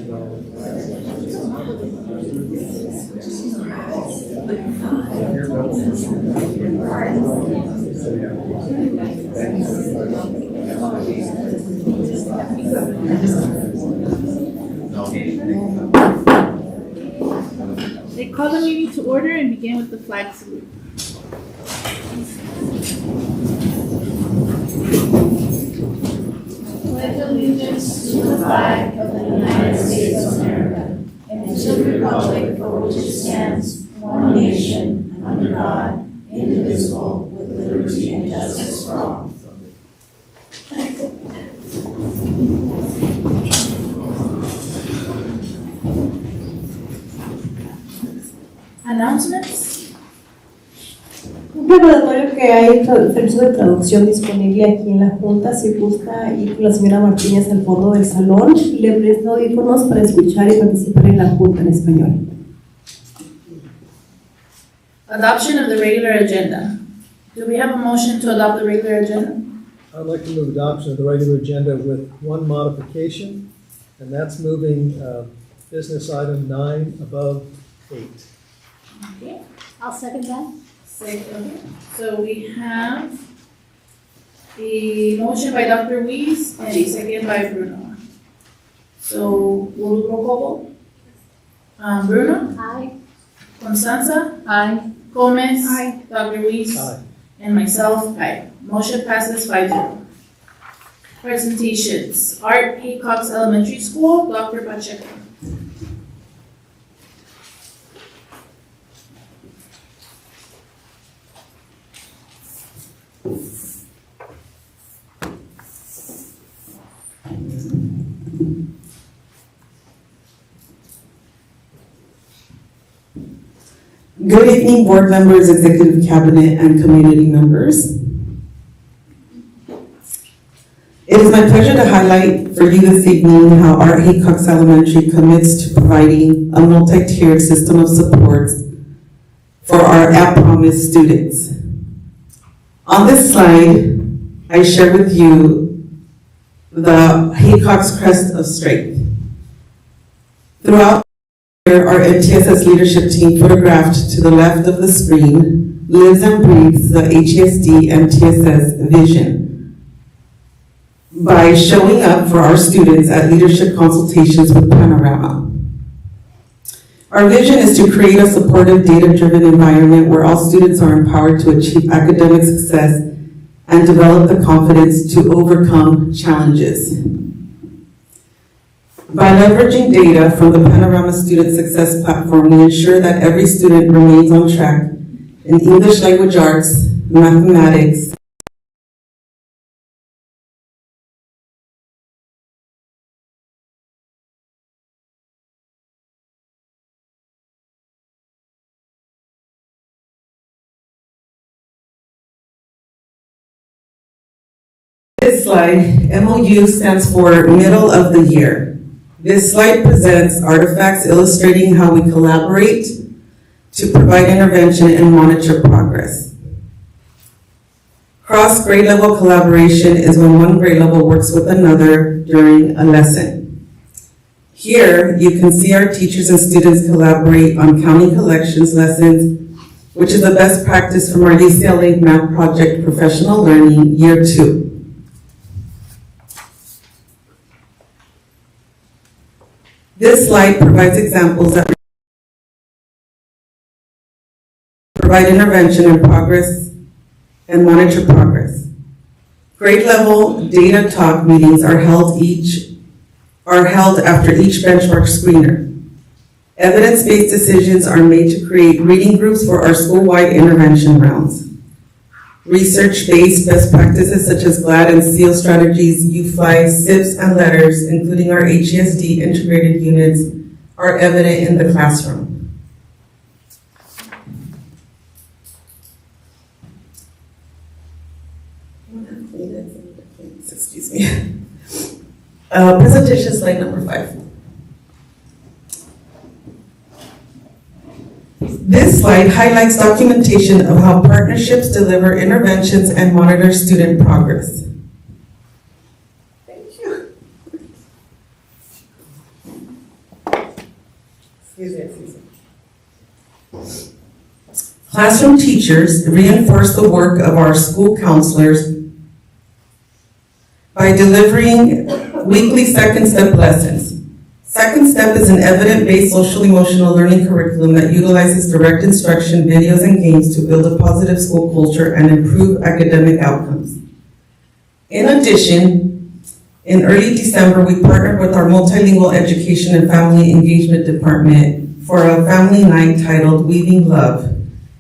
They call the meeting to order and begin with the flag salute. Pledge allegiance to the flag of the United States of America and to the republic for which it stands, one nation, under God, indivisible, with liberty and justice for all. Announcements. Un recordatorio que hay servicio de traducción disponible aquí en la Junta. Si gusta ir con la señora Martínez al fondo del salón, le presto audífonos para escuchar y participar en la Junta en español. Adoption of the regular agenda. Do we have a motion to adopt the regular agenda? I'd like to move adoption of the regular agenda with one modification, and that's moving business item 9 above 8. Okay. I'll second that. So we have a motion by Dr. Weiss and a second by Bruno. So we'll do roll call vote. Bruno? Aye. Constanza? Aye. Gomez? Aye. Dr. Weiss? Aye. And myself, aye. Motion passes 5-0. Presentations. Art Haycox Elementary School, Dr. Pacheco. Good evening, board members, executive cabinet, and community members. It is my pleasure to highlight for you this evening how Art Haycox Elementary commits to providing a multi-tiered system of supports for our At Promise students. On this slide, I share with you the Haycox Crest of Strength. Throughout our MTSS leadership team, photographed to the left of the screen, lives and breathes the HESD MTSS vision by showing up for our students at leadership consultations with Panorama. Our vision is to create a supportive, data-driven environment where all students are empowered to achieve academic success and develop the confidence to overcome challenges. By leveraging data from the Panorama Student Success Platform, we ensure that every student remains on track in English language arts, mathematics, This slide, MOU stands for Middle of the Year. This slide presents artifacts illustrating how we collaborate to provide intervention and monitor progress. Cross-grade level collaboration is when one grade level works with another during a lesson. Here, you can see our teachers and students collaborate on county collections lessons, which is a best practice from our UCLA Math Project Professional Learning Year 2. This slide provides examples that provide intervention and progress and monitor progress. Grade level data talk meetings are held after each benchmark screener. Evidence-based decisions are made to create reading groups for our school-wide intervention rounds. Research-based best practices such as GLAD and SEAL strategies, UFLI, SIPs, and letters, including our HESD integrated units, are evident in the classroom. Excuse me. Presentation slide number 5. This slide highlights documentation of how partnerships deliver interventions and monitor student progress. Thank you. Classroom teachers reinforce the work of our school counselors by delivering weekly second step lessons. Second step is an evidence-based social emotional learning curriculum that utilizes direct instruction, videos, and games to build a positive school culture and improve academic outcomes. In addition, in early December, we partnered with our multilingual education and family engagement department for a family night titled Weaving Love.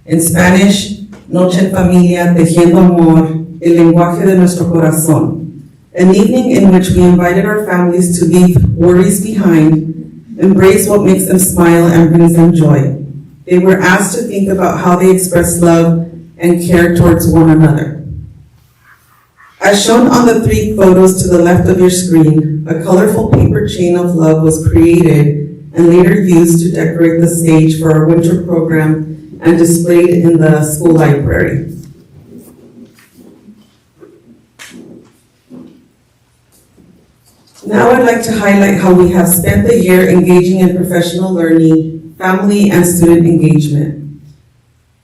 In Spanish, Noche en Familia, Tejiendo Amor, el lenguaje de nuestro corazón. An evening in which we invited our families to leave worries behind, embrace what makes them smile and brings them joy. They were asked to think about how they express love and care towards one another. As shown on the 3 photos to the left of your screen, a colorful paper chain of love was created and later used to decorate the stage for our winter program and displayed in the school library. Now I'd like to highlight how we have spent the year engaging in professional learning, family, and student engagement.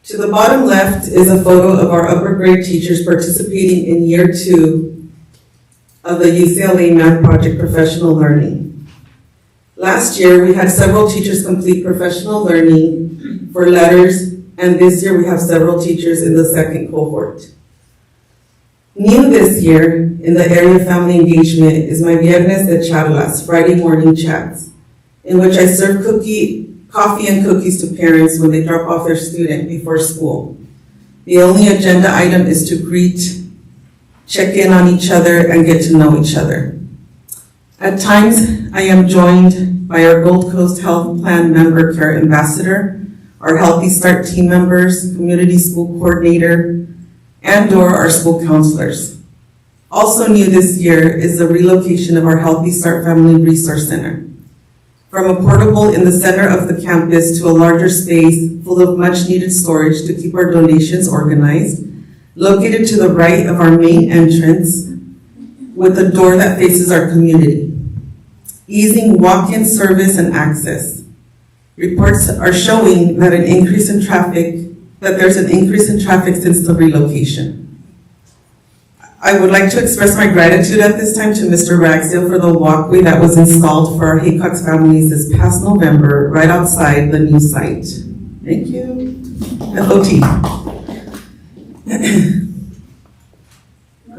To the bottom left is a photo of our upper grade teachers participating in year 2 of the UCLA Math Project Professional Learning. Last year, we had several teachers complete professional learning for letters, and this year we have several teachers in the second cohort. New this year in the area of family engagement is my Viernes de Charlas, Friday morning chats, in which I serve coffee and cookies to parents when they drop off their student before school. The only agenda item is to greet, check in on each other, and get to know each other. At times, I am joined by our Gold Coast Health Plan member care ambassador, our Healthy Start team members, community school coordinator, and/or our school counselors. Also new this year is the relocation of our Healthy Start Family Resource Center. From a portable in the center of the campus to a larger space full of much needed storage to keep our donations organized, located to the right of our main entrance with a door that faces our community, easing walk-in service and access. Reports are showing that there's an increase in traffic since the relocation. I would like to express my gratitude at this time to Mr. Ragsdale for the walkway that was installed for our Haycox families this past November right outside the new site. Thank you. FOT.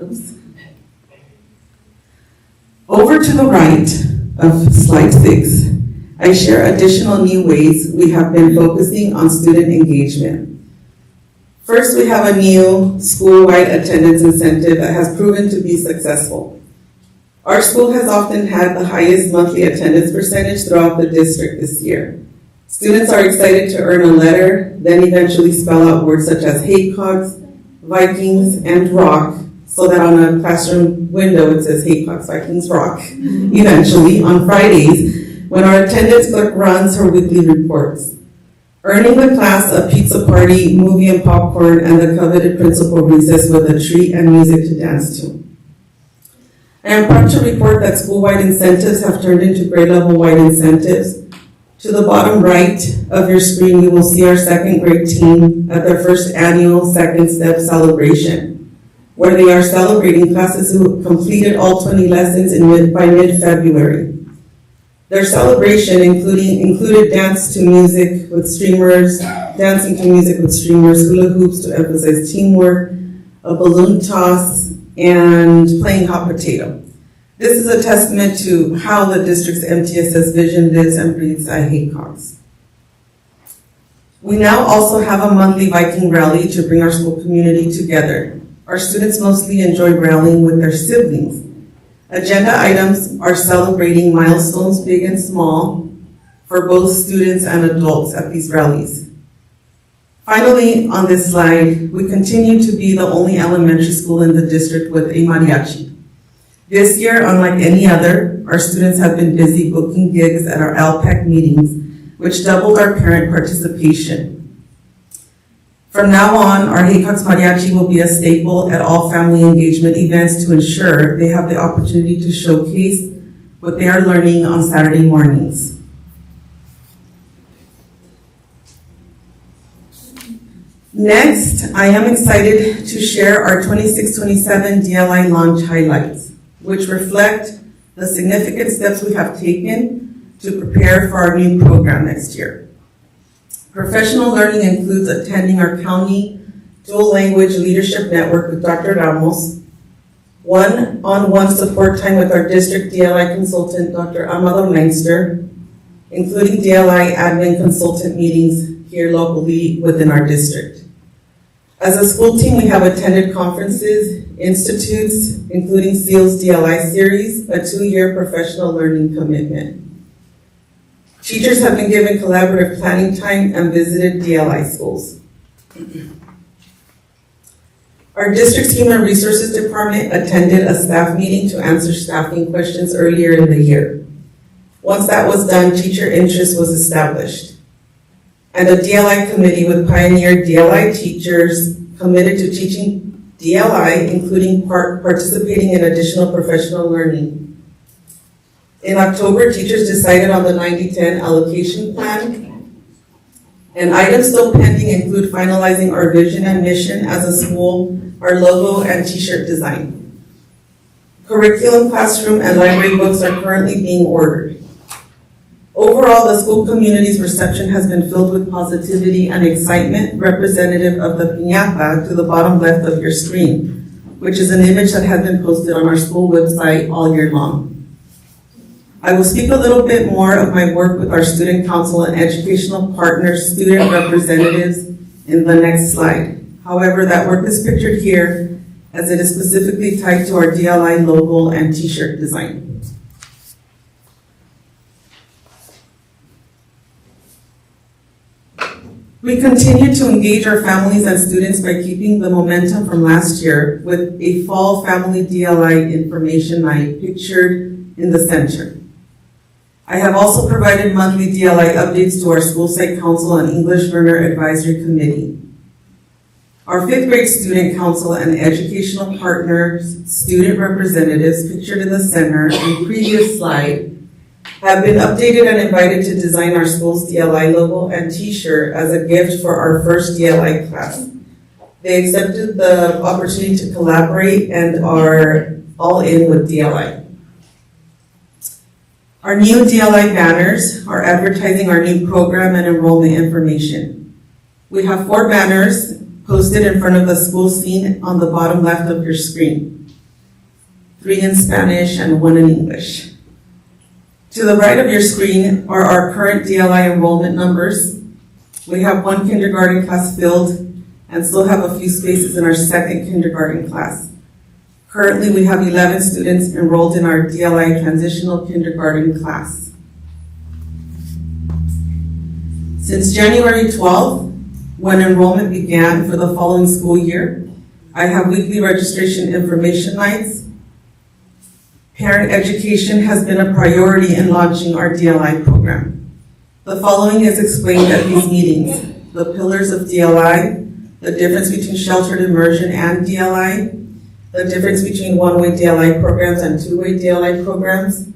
Oops. Over to the right of slide 6, I share additional new ways we have been focusing on student engagement. First, we have a new school-wide attendance incentive that has proven to be successful. Our school has often had the highest monthly attendance percentage throughout the district this year. Students are excited to earn a letter, then eventually spell out words such as Haycox, Vikings, and Rock, so that on a classroom window it says Haycox, Vikings, Rock. Eventually, on Fridays, when our attendance clerk runs her weekly reports. Earning the class a pizza party, movie and popcorn, and the coveted principal recess with a treat and music to dance to. I am proud to report that school-wide incentives have turned into grade level-wide incentives. To the bottom right of your screen, you will see our second grade team at their first annual Second Step celebration, where they are celebrating classes who completed all 20 lessons by mid-February. Their celebration included dancing to music with streamers, hula hoops to emphasize teamwork, a balloon toss, and playing hot potato. This is a testament to how the district's MTSS vision lives and breathes at Haycox. We now also have a monthly Viking rally to bring our school community together. Our students mostly enjoy rallying with their siblings. Agenda items are celebrating milestones big and small for both students and adults at these rallies. Finally, on this slide, we continue to be the only elementary school in the district with a mariachi. This year, unlike any other, our students have been busy booking gigs at our LPAC meetings, which doubled our parent participation. From now on, our Haycox Mariachi will be a staple at all family engagement events to ensure they have the opportunity to showcase what they are learning on Saturday mornings. Next, I am excited to share our 26-27 DLI launch highlights, which reflect the significant steps we have taken to prepare for our new program next year. Professional learning includes attending our county dual language leadership network with Dr. Ramos, one-on-one support time with our district DLI consultant, Dr. Amado Leinster, including DLI admin consultant meetings here locally within our district. As a school team, we have attended conferences, institutes, including SEAL's DLI series, a 2-year professional learning commitment. Teachers have been given collaborative planning time and visited DLI schools. Our district's Human Resources Department attended a staff meeting to answer staffing questions earlier in the year. Once that was done, teacher interest was established. And a DLI committee with pioneer DLI teachers committed to teaching DLI, including participating in additional professional learning. In October, teachers decided on the 90-10 allocation plan, and items still pending include finalizing our vision and mission as a school, our logo and t-shirt design. Curriculum, classroom, and library books are currently being ordered. Overall, the school community's reception has been filled with positivity and excitement, representative of the piñata to the bottom left of your screen, which is an image that has been posted on our school website all year long. I will speak a little bit more of my work with our student council and educational partners, student representatives, in the next slide. However, that work is pictured here as it is specifically tied to our DLI logo and t-shirt design. We continue to engage our families and students by keeping the momentum from last year with a fall family DLI information night pictured in the center. I have also provided monthly DLI updates to our school site council and English Learner Advisory Committee. Our 5th grade student council and educational partners, student representatives pictured in the center in previous slide, have been updated and invited to design our school's DLI logo and t-shirt as a gift for our first DLI class. They accepted the opportunity to collaborate and are all in with DLI. Our new DLI banners are advertising our new program and enrollment information. We have 4 banners posted in front of the school scene on the bottom left of your screen. 3 in Spanish and 1 in English. To the right of your screen are our current DLI enrollment numbers. We have 1 kindergarten class filled and still have a few spaces in our 2nd kindergarten class. Currently, we have 11 students enrolled in our DLI transitional kindergarten class. Since January 12th, when enrollment began for the following school year, I have weekly registration information nights. Parent education has been a priority in launching our DLI program. The following is explained at these meetings: the pillars of DLI, the difference between sheltered immersion and DLI, the difference between one-way DLI programs and two-way DLI programs,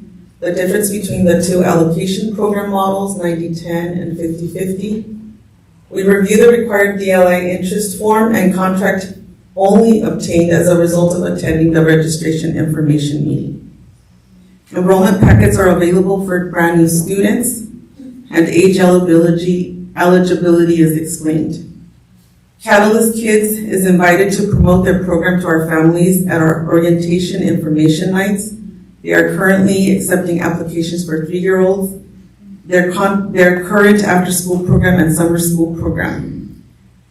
the difference between the 2 allocation program models, 90-10 and 50-50. We review the required DLI interest form and contract only obtained as a result of attending the registration information meeting. Enrollment packets are available for brand new students, and age eligibility is explained. Catalyst Kids is invited to promote their program to our families at our orientation information nights. They are currently accepting applications for 3-year-olds, their current after-school program and summer school program.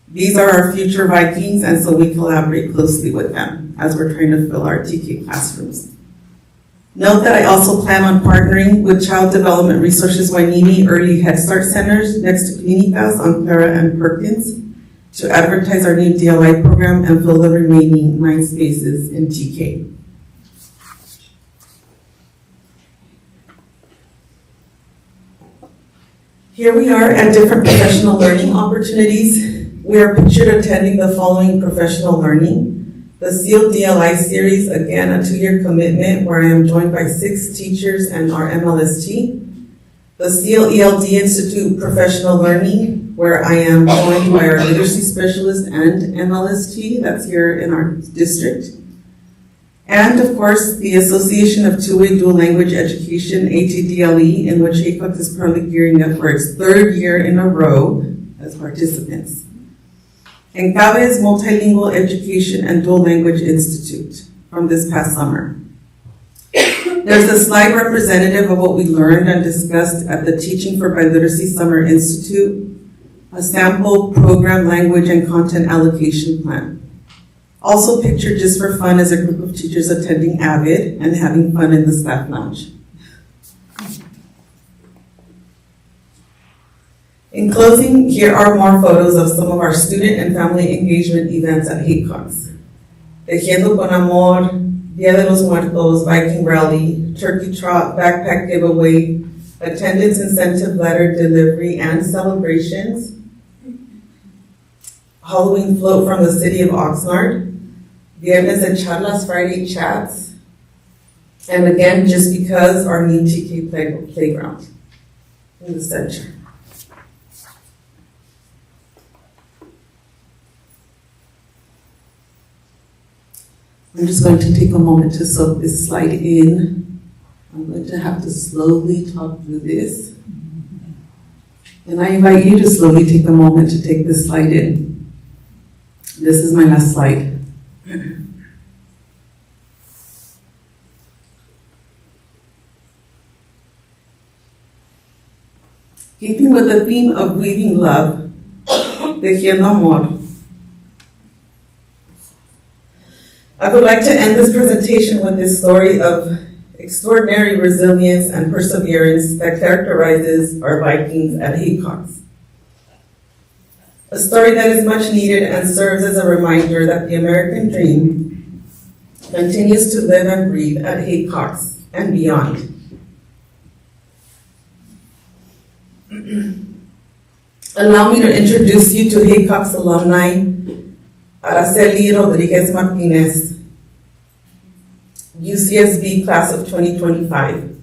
These are our future Vikings, and so we collaborate closely with them as we're trying to fill our TK classrooms. Note that I also plan on partnering with Child Development Resources Wainini Early Head Start Centers next to Clinicas on Clara and Perkins to advertise our new DLI program and fill the remaining 9 spaces in TK. Here we are at different professional learning opportunities. We are pictured attending the following professional learning: the SEAL DLI series, again a 2-year commitment where I am joined by 6 teachers and our MLST. The SEAL ELD Institute Professional Learning, where I am joined by our literacy specialist and MLST that's here in our district. And of course, the Association of Two-Way Dual Language Education, ATDLE, in which HECOX is currently gearing up for its third year in a row as participants. And CABE's Multilingual Education and Dual Language Institute from this past summer. There's a slide representative of what we learned and discussed at the Teaching for Biliteracy Summer Institute, a sample program language and content allocation plan. Also pictured just for fun as a group of teachers attending AVID and having fun in the staff lounge. In closing, here are more photos of some of our student and family engagement events at HECOX. Tejiendo con Amor, Dia de los Muertos, Viking Rally, Turkey Trot, Backpack Giveaway, attendance incentive letter delivery and celebrations, Halloween float from the city of Oxnard, Viernes de Charlas, Friday chats, and again, just because, our new TK playground in the center. I'm just going to take a moment to soak this slide in. I'm going to have to slowly talk through this. And I invite you to slowly take a moment to take this slide in. This is my last slide. Keeping with the theme of weaving love, Tejiendo Amor, I would like to end this presentation with this story of extraordinary resilience and perseverance that characterizes our Vikings at HECOX. A story that is much needed and serves as a reminder that the American dream continues to live and breathe at HECOX and beyond. Allow me to introduce you to HECOX alumni, Araceli Rodriguez Martinez, UCSB class of 2025.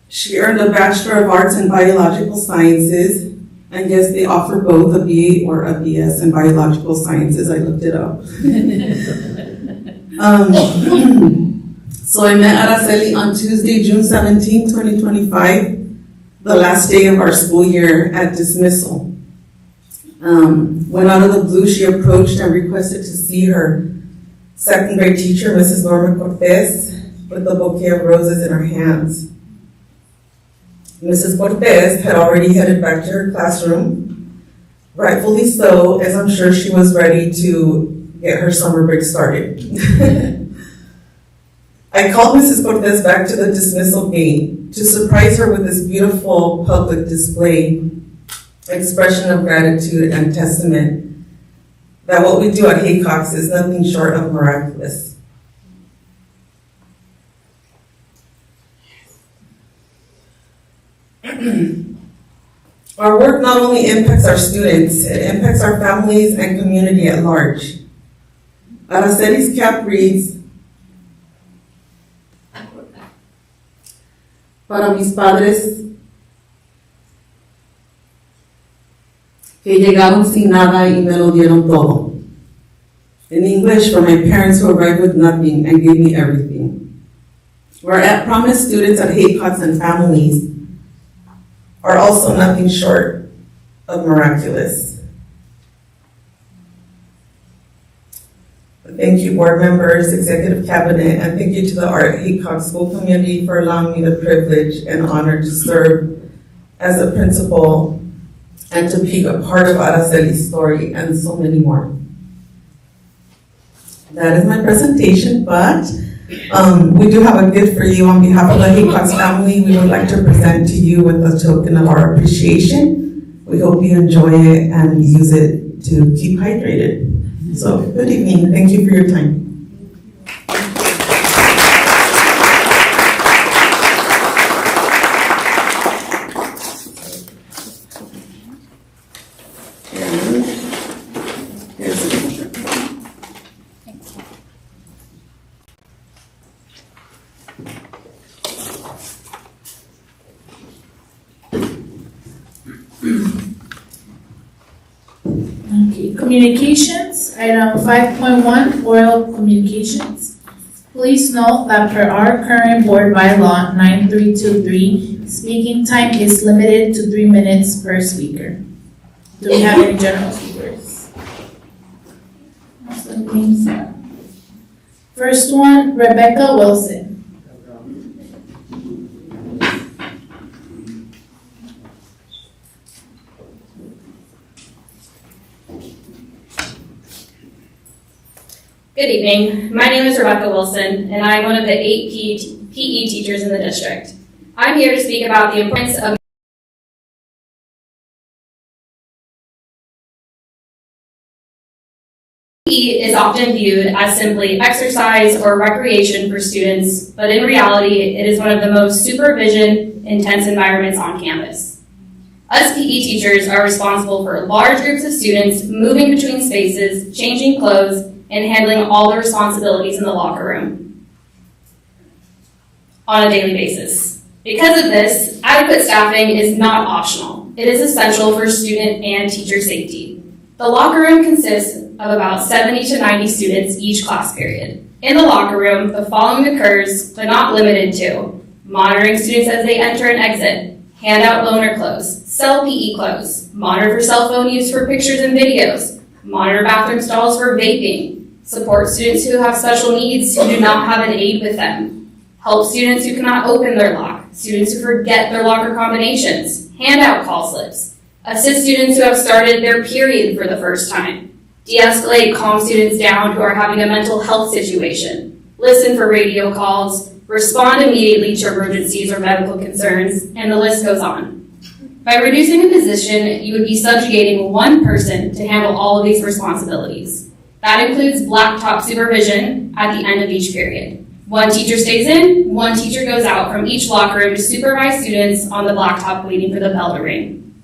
She earned a Bachelor of Arts in Biological Sciences, and yes, they offer both a BA or a BS in Biological Sciences. I looked it up. So I met Araceli on Tuesday, June 17, 2025, the last day of our school year at dismissal. When out of the blue, she approached and requested to see her second grade teacher, Mrs. Norma Cortez, with a bouquet of roses in her hands. Mrs. Cortez had already headed back to her classroom, rightfully so, as I'm sure she was ready to get her summer break started. I called Mrs. Cortez back to the dismissal gate to surprise her with this beautiful public display, expression of gratitude and testament that what we do at HECOX is nothing short of miraculous. Our work not only impacts our students, it impacts our families and community at large. Araceli's cap reads, para mis padres que llegaron sin nada y me lo dieron todo. In English, for my parents who arrived with nothing and gave me everything. Our at-promise students at HECOX and families are also nothing short of miraculous. Thank you, board members, executive cabinet, and thank you to the HECOX school community for allowing me the privilege and honor to serve as a principal and to be a part of Araceli's story and so many more. That is my presentation, but we do have a gift for you on behalf of the HECOX family. We would like to present to you with a token of our appreciation. We hope you enjoy it and use it to keep hydrated. So, good evening. Thank you for your time. Communications, item 5.1, oral communications. Please note that per our current board bylaw 9323, speaking time is limited to 3 minutes per speaker. Do we have any general speakers? First one, Rebecca Wilson. Good evening. My name is Rebecca Wilson, and I'm one of the 8 PE teachers in the district. I'm here to speak about the importance of PE is often viewed as simply exercise or recreation for students, but in reality, it is one of the most supervision-intense environments on campus. Us PE teachers are responsible for large groups of students moving between spaces, changing clothes, and handling all the responsibilities in the locker room on a daily basis. Because of this, adequate staffing is not optional. It is essential for student and teacher safety. The locker room consists of about 70 to 90 students each class period. In the locker room, the following occurs, but not limited to: monitoring students as they enter and exit, hand out loaner clothes, sell PE clothes, monitor for cell phone use for pictures and videos, monitor bathroom stalls for vaping, support students who have special needs who do not have an aide with them, help students who cannot open their lock, students who forget their locker combinations, hand out call slips, assist students who have started their period for the first time, de-escalate, calm students down who are having a mental health situation, listen for radio calls, respond immediately to emergencies or medical concerns, and the list goes on. By reducing a position, you would be subjugating one person to handle all of these responsibilities. That includes blacktop supervision at the end of each period. One teacher stays in, one teacher goes out from each locker room to supervise students on the blacktop waiting for the bell to ring.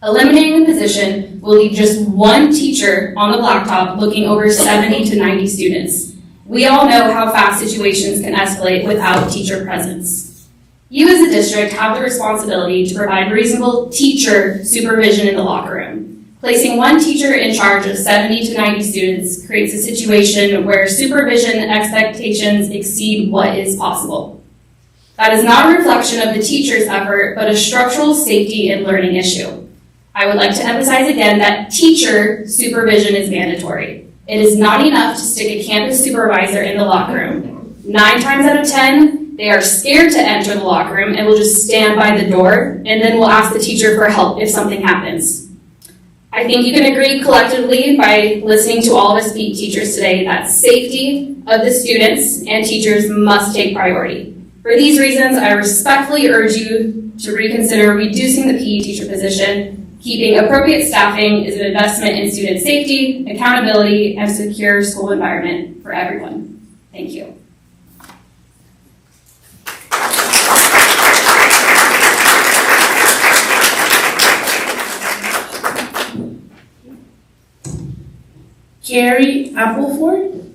Eliminating the position will leave just one teacher on the blacktop looking over 70 to 90 students. We all know how fast situations can escalate without teacher presence. You as a district have the responsibility to provide reasonable teacher supervision in the locker room. Placing one teacher in charge of 70 to 90 students creates a situation where supervision expectations exceed what is possible. That is not a reflection of the teacher's effort, but a structural safety and learning issue. I would like to emphasize again that teacher supervision is mandatory. It is not enough to stick a campus supervisor in the locker room. 9 times out of 10, they are scared to enter the locker room and will just stand by the door, and then will ask the teacher for help if something happens. I think you can agree collectively by listening to all of us PE teachers today that safety of the students and teachers must take priority. For these reasons, I respectfully urge you to reconsider reducing the PE teacher position. Keeping appropriate staffing is an investment in student safety, accountability, and secure school environment for everyone. Thank you. Carrie Appleford.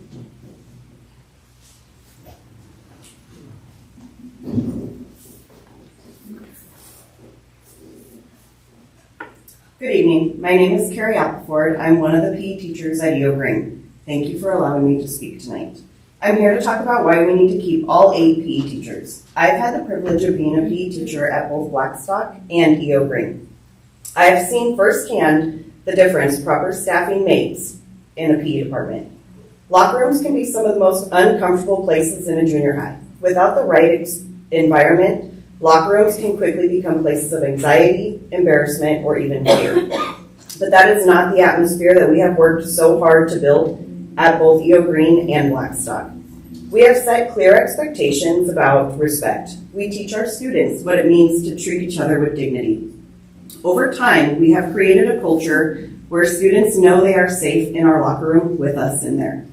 Good evening. My name is Carrie Appleford. I'm one of the PE teachers at EO Green. Thank you for allowing me to speak tonight. I'm here to talk about why we need to keep all 8 PE teachers. I've had the privilege of being a PE teacher at both Blackstock and EO Green. I have seen firsthand the difference proper staffing makes in a PE department. Locker rooms can be some of the most uncomfortable places in a junior high. Without the right environment, locker rooms can quickly become places of anxiety, embarrassment, or even fear. But that is not the atmosphere that we have worked so hard to build at both EO Green and Blackstock. We have set clear expectations about respect. We teach our students what it means to treat each other with dignity. Over time, we have created a culture where students know they are safe in our locker room with us in there.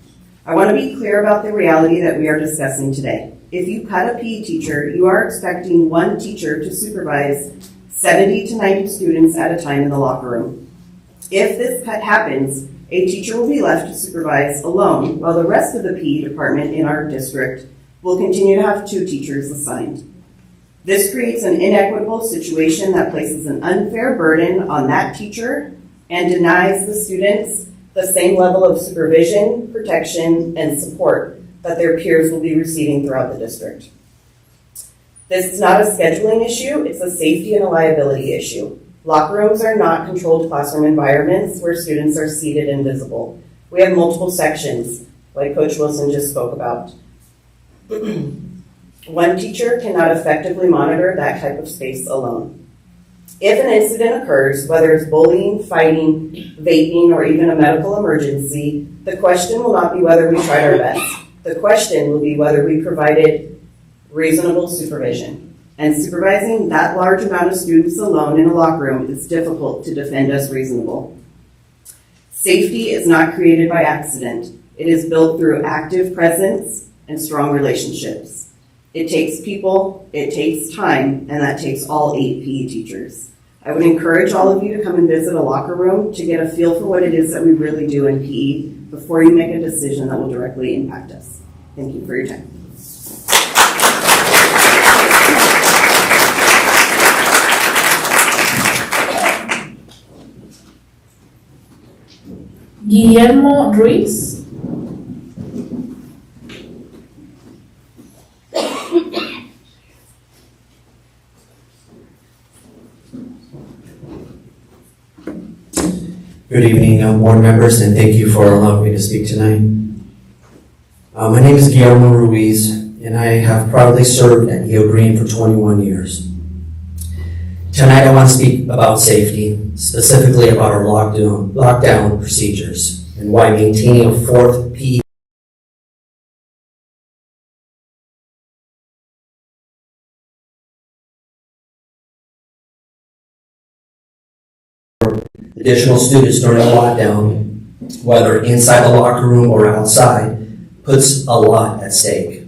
I want to be clear about the reality that we are discussing today. If you cut a PE teacher, you are expecting one teacher to supervise 70 to 90 students at a time in the locker room. If this cut happens, a teacher will be left to supervise alone, while the rest of the PE department in our district will continue to have 2 teachers assigned. This creates an inequitable situation that places an unfair burden on that teacher and denies the students the same level of supervision, protection, and support that their peers will be receiving throughout the district. This is not a scheduling issue, it's a safety and a liability issue. Locker rooms are not controlled classroom environments where students are seated and visible. We have multiple sections, like Coach Wilson just spoke about. One teacher cannot effectively monitor that type of space alone. If an incident occurs, whether it's bullying, fighting, vaping, or even a medical emergency, the question will not be whether we tried our best. The question will be whether we provided reasonable supervision. And supervising that large amount of students alone in a locker room is difficult to defend as reasonable. Safety is not created by accident. It is built through active presence and strong relationships. It takes people, it takes time, and that takes all 8 PE teachers. I would encourage all of you to come and visit a locker room to get a feel for what it is that we really do in PE before you make a decision that will directly impact us. Thank you for your time. Guillermo Ruiz. Good evening, board members, and thank you for allowing me to speak tonight. My name is Guillermo Ruiz, and I have proudly served at Eo Green for 21 years. Tonight I want to speak about safety, specifically about our lockdown procedures, and why maintaining a 4th PE additional students during a lockdown, whether inside the locker room or outside, puts a lot at stake.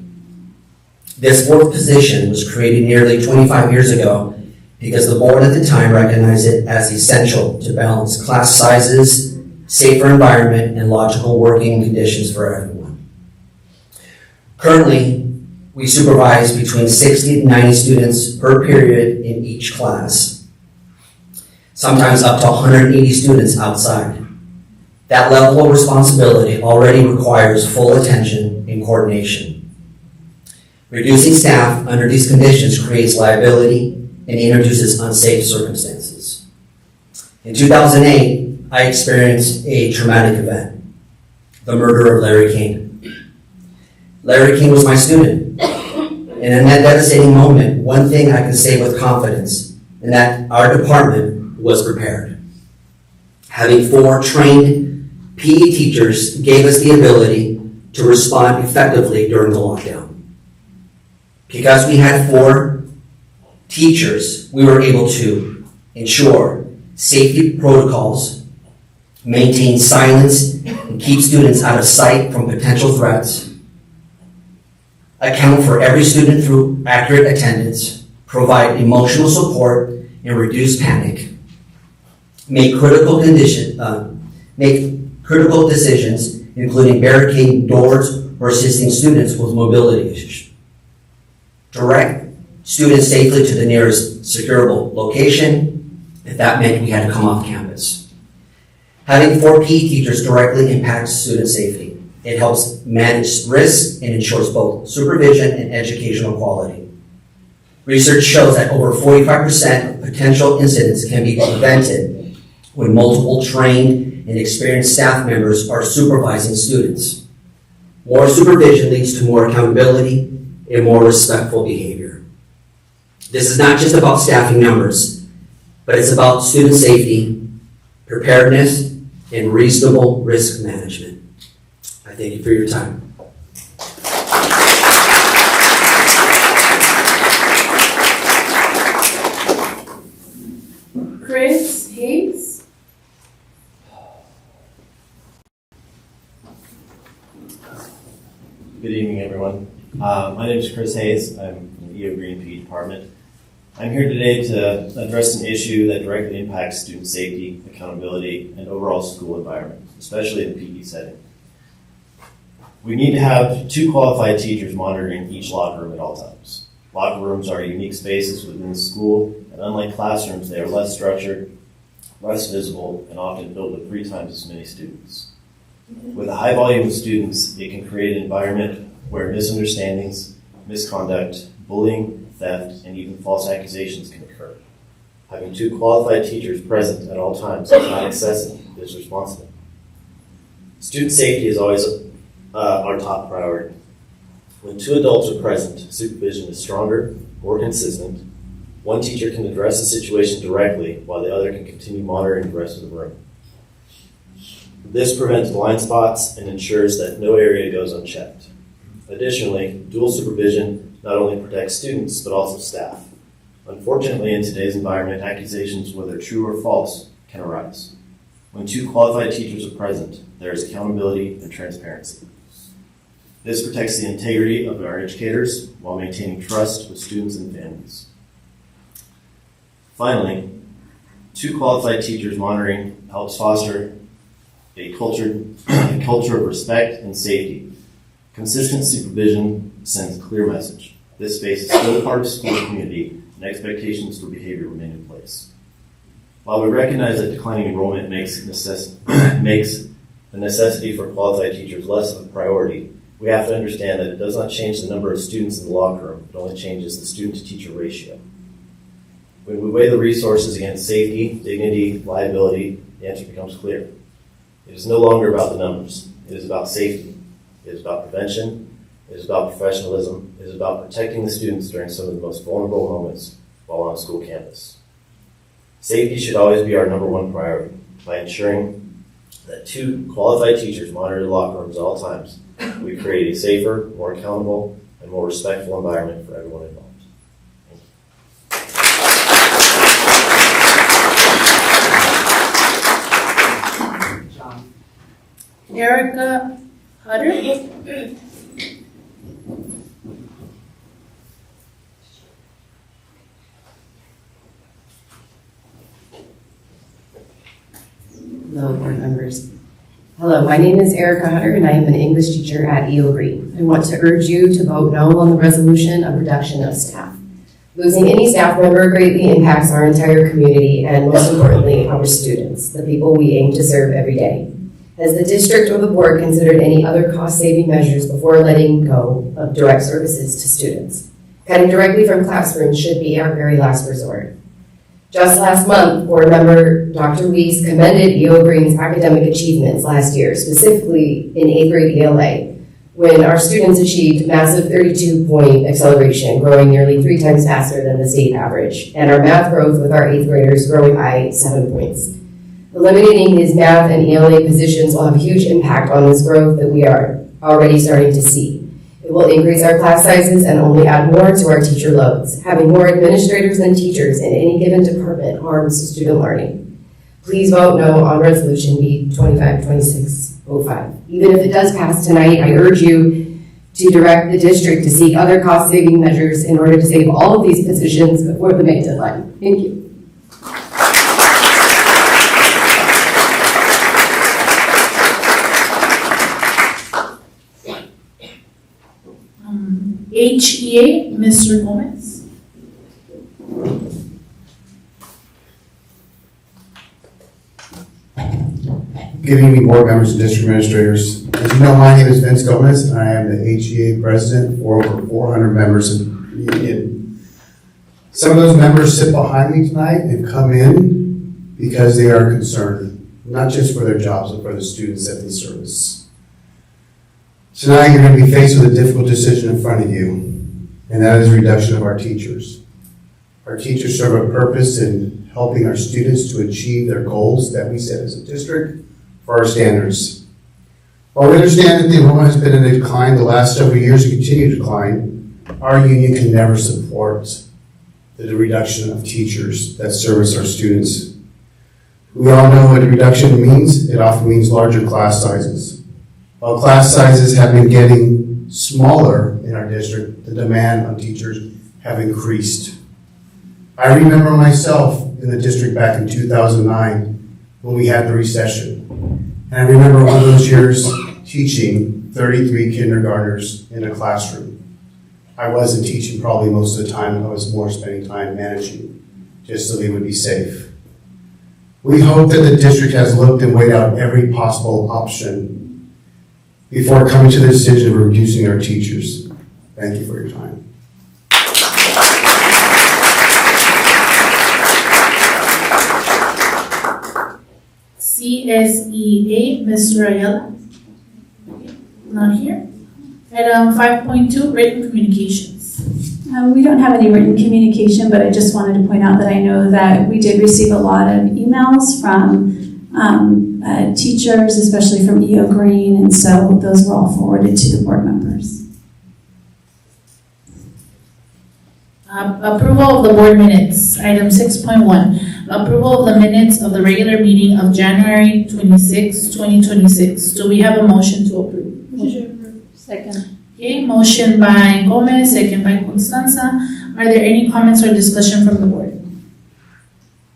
This 4th position was created nearly 25 years ago because the board at the time recognized it as essential to balance class sizes, safer environment, and logical working conditions for everyone. Currently, we supervise between 60 and 90 students per period in each class, sometimes up to 180 students outside. That level of responsibility already requires full attention and coordination. Reducing staff under these conditions creates liability and introduces unsafe circumstances. In 2008, I experienced a traumatic event, the murder of Larry King. Larry King was my student, and in that devastating moment, one thing I can say with confidence, and that our department was prepared. Having 4 trained PE teachers gave us the ability to respond effectively during the lockdown. Because we had 4 teachers, we were able to ensure safety protocols, maintain silence, and keep students out of sight from potential threats, account for every student through accurate attendance, provide emotional support, and reduce panic, make critical decisions, including barricading doors or assisting students with mobility issues, direct students safely to the nearest securable location, if that meant we had to come off campus. Having 4 PE teachers directly impacts student safety. It helps manage risks and ensures both supervision and educational quality. Research shows that over 45% of potential incidents can be prevented when multiple trained and experienced staff members are supervising students. More supervision leads to more accountability and more respectful behavior. This is not just about staffing numbers, but it's about student safety, preparedness, and reasonable risk management. I thank you for your time. Chris Hayes. Good evening, everyone. My name is Chris Hayes. I'm in the EO Green PE department. I'm here today to address an issue that directly impacts student safety, accountability, and overall school environment, especially in the PE setting. We need to have 2 qualified teachers monitoring each locker room at all times. Locker rooms are unique spaces within the school, and unlike classrooms, they are less structured, less visible, and often filled with 3 times as many students. With a high volume of students, it can create an environment where misunderstandings, misconduct, bullying, theft, and even false accusations can occur. Having 2 qualified teachers present at all times is not excessive, it is responsible. Student safety is always our top priority. When 2 adults are present, supervision is stronger, more consistent. One teacher can address the situation directly while the other can continue monitoring the rest of the room. This prevents blind spots and ensures that no area goes unchecked. Additionally, dual supervision not only protects students but also staff. Unfortunately, in today's environment, accusations, whether true or false, can arise. When 2 qualified teachers are present, there is accountability and transparency. This protects the integrity of our educators while maintaining trust with students and families. Finally, 2 qualified teachers monitoring helps foster a culture of respect and safety. Consistent supervision sends a clear message. This space is still part of school community, and expectations for behavior remain in place. While we recognize that declining enrollment makes the necessity for qualified teachers less of a priority, we have to understand that it does not change the number of students in the locker room. It only changes the student-to-teacher ratio. When we weigh the resources against safety, dignity, liability, the answer becomes clear. It is no longer about the numbers. It is about safety. It is about prevention. It is about professionalism. It is about protecting the students during some of the most vulnerable moments while on a school campus. Safety should always be our number 1 priority. By ensuring that 2 qualified teachers monitor the locker rooms at all times, we create a safer, more accountable, and more respectful environment for everyone involved. Erica Hutter. Hello, board members. Hello, my name is Erica Hutter, and I am an English teacher at EO Green. I want to urge you to vote no on the resolution of reduction of staff. Losing any staff member greatly impacts our entire community and, most importantly, our students, the people we aim to serve every day. Has the district or the board considered any other cost-saving measures before letting go of direct services to students? Cutting directly from classrooms should be our very last resort. Just last month, board member Dr. Weiss commended EO Green's academic achievements last year, specifically in 8th grade ELA, when our students achieved massive 32-point acceleration, growing nearly 3 times faster than the state average, and our math growth with our 8th graders growing by 7 points. Eliminating his math and ELA positions will have a huge impact on this growth that we are already starting to see. It will increase our class sizes and only add more to our teacher loads. Having more administrators than teachers in any given department harms student learning. Please vote no on Resolution B 252605. Even if it does pass tonight, I urge you to direct the district to seek other cost-saving measures in order to save all of these positions before the May deadline. Thank you. HEA, Mr. Gomez. Good evening, board members and district administrators. As you know, my name is Vince Gomez, and I am the HEA president for over 400 members in the union. Some of those members sit behind me tonight and come in because they are concerned, not just for their jobs, but for the students that they service. Tonight, you're going to be faced with a difficult decision in front of you, and that is a reduction of our teachers. Our teachers serve a purpose in helping our students to achieve their goals that we set as a district for our standards. While we understand that the enrollment has been in decline the last several years and continue to decline, our union can never support the reduction of teachers that service our students. We all know what a reduction means. It often means larger class sizes. While class sizes have been getting smaller in our district, the demand on teachers have increased. I remember myself in the district back in 2009 when we had the recession. And I remember one of those years teaching 33 kindergartners in a classroom. I wasn't teaching probably most of the time. I was more spending time managing just so they would be safe. We hope that the district has looked and weighed out every possible option before coming to the decision of reducing our teachers. Thank you for your time. CSEA, Mr. Ayala? Not here. Item 5.2, written communications. We don't have any written communication, but I just wanted to point out that I know that we did receive a lot of emails from teachers, especially from EO Green, and so those were all forwarded to the board members. Approval of the board minutes. Item 6.1, approval of the minutes of the regular meeting of January 26, 2026. Do we have a motion to approve? Motion approved. Second. Okay, motion by Gomez, second by Constanza. Are there any comments or discussion from the board?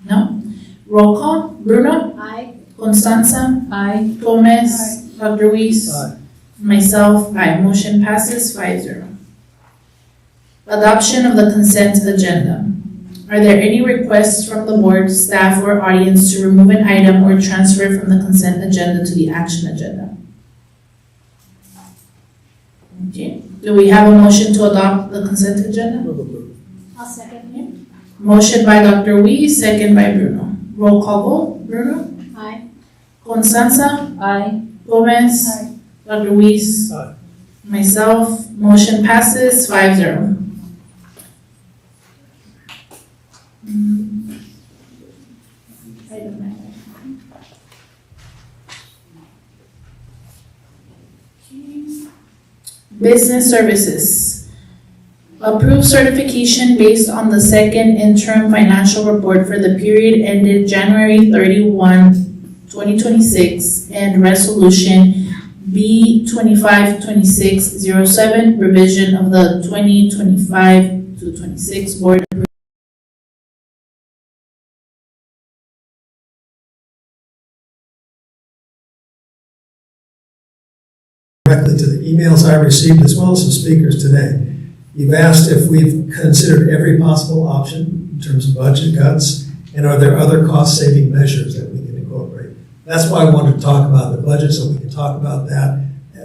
No? Roll call. Bruno? Aye. Constanza? Aye. Gomez? Aye. Dr. Weiss? Aye. Myself, aye. Motion passes 5-0. Adoption of the consent agenda. Are there any requests from the board, staff, or audience to remove an item or transfer from the consent agenda to the action agenda? Okay. Do we have a motion to adopt the consent agenda? Move approval. I'll second. Motion by Dr. Weiss, second by Bruno. Roll call vote. Bruno? Aye. Constanza? Aye. Gomez? Aye. Dr. Weiss? Aye. Myself, motion passes 5-0. Item 9. Business services. Approve certification based on the second interim financial report for the period ended January 31, 2026, and resolution B252607, revision of the 2025-26 board. Directly to the emails I received as well as the speakers today. You've asked if we've considered every possible option in terms of budget cuts, and are there other cost-saving measures that we can incorporate? That's why I wanted to talk about the budget, so we can talk about that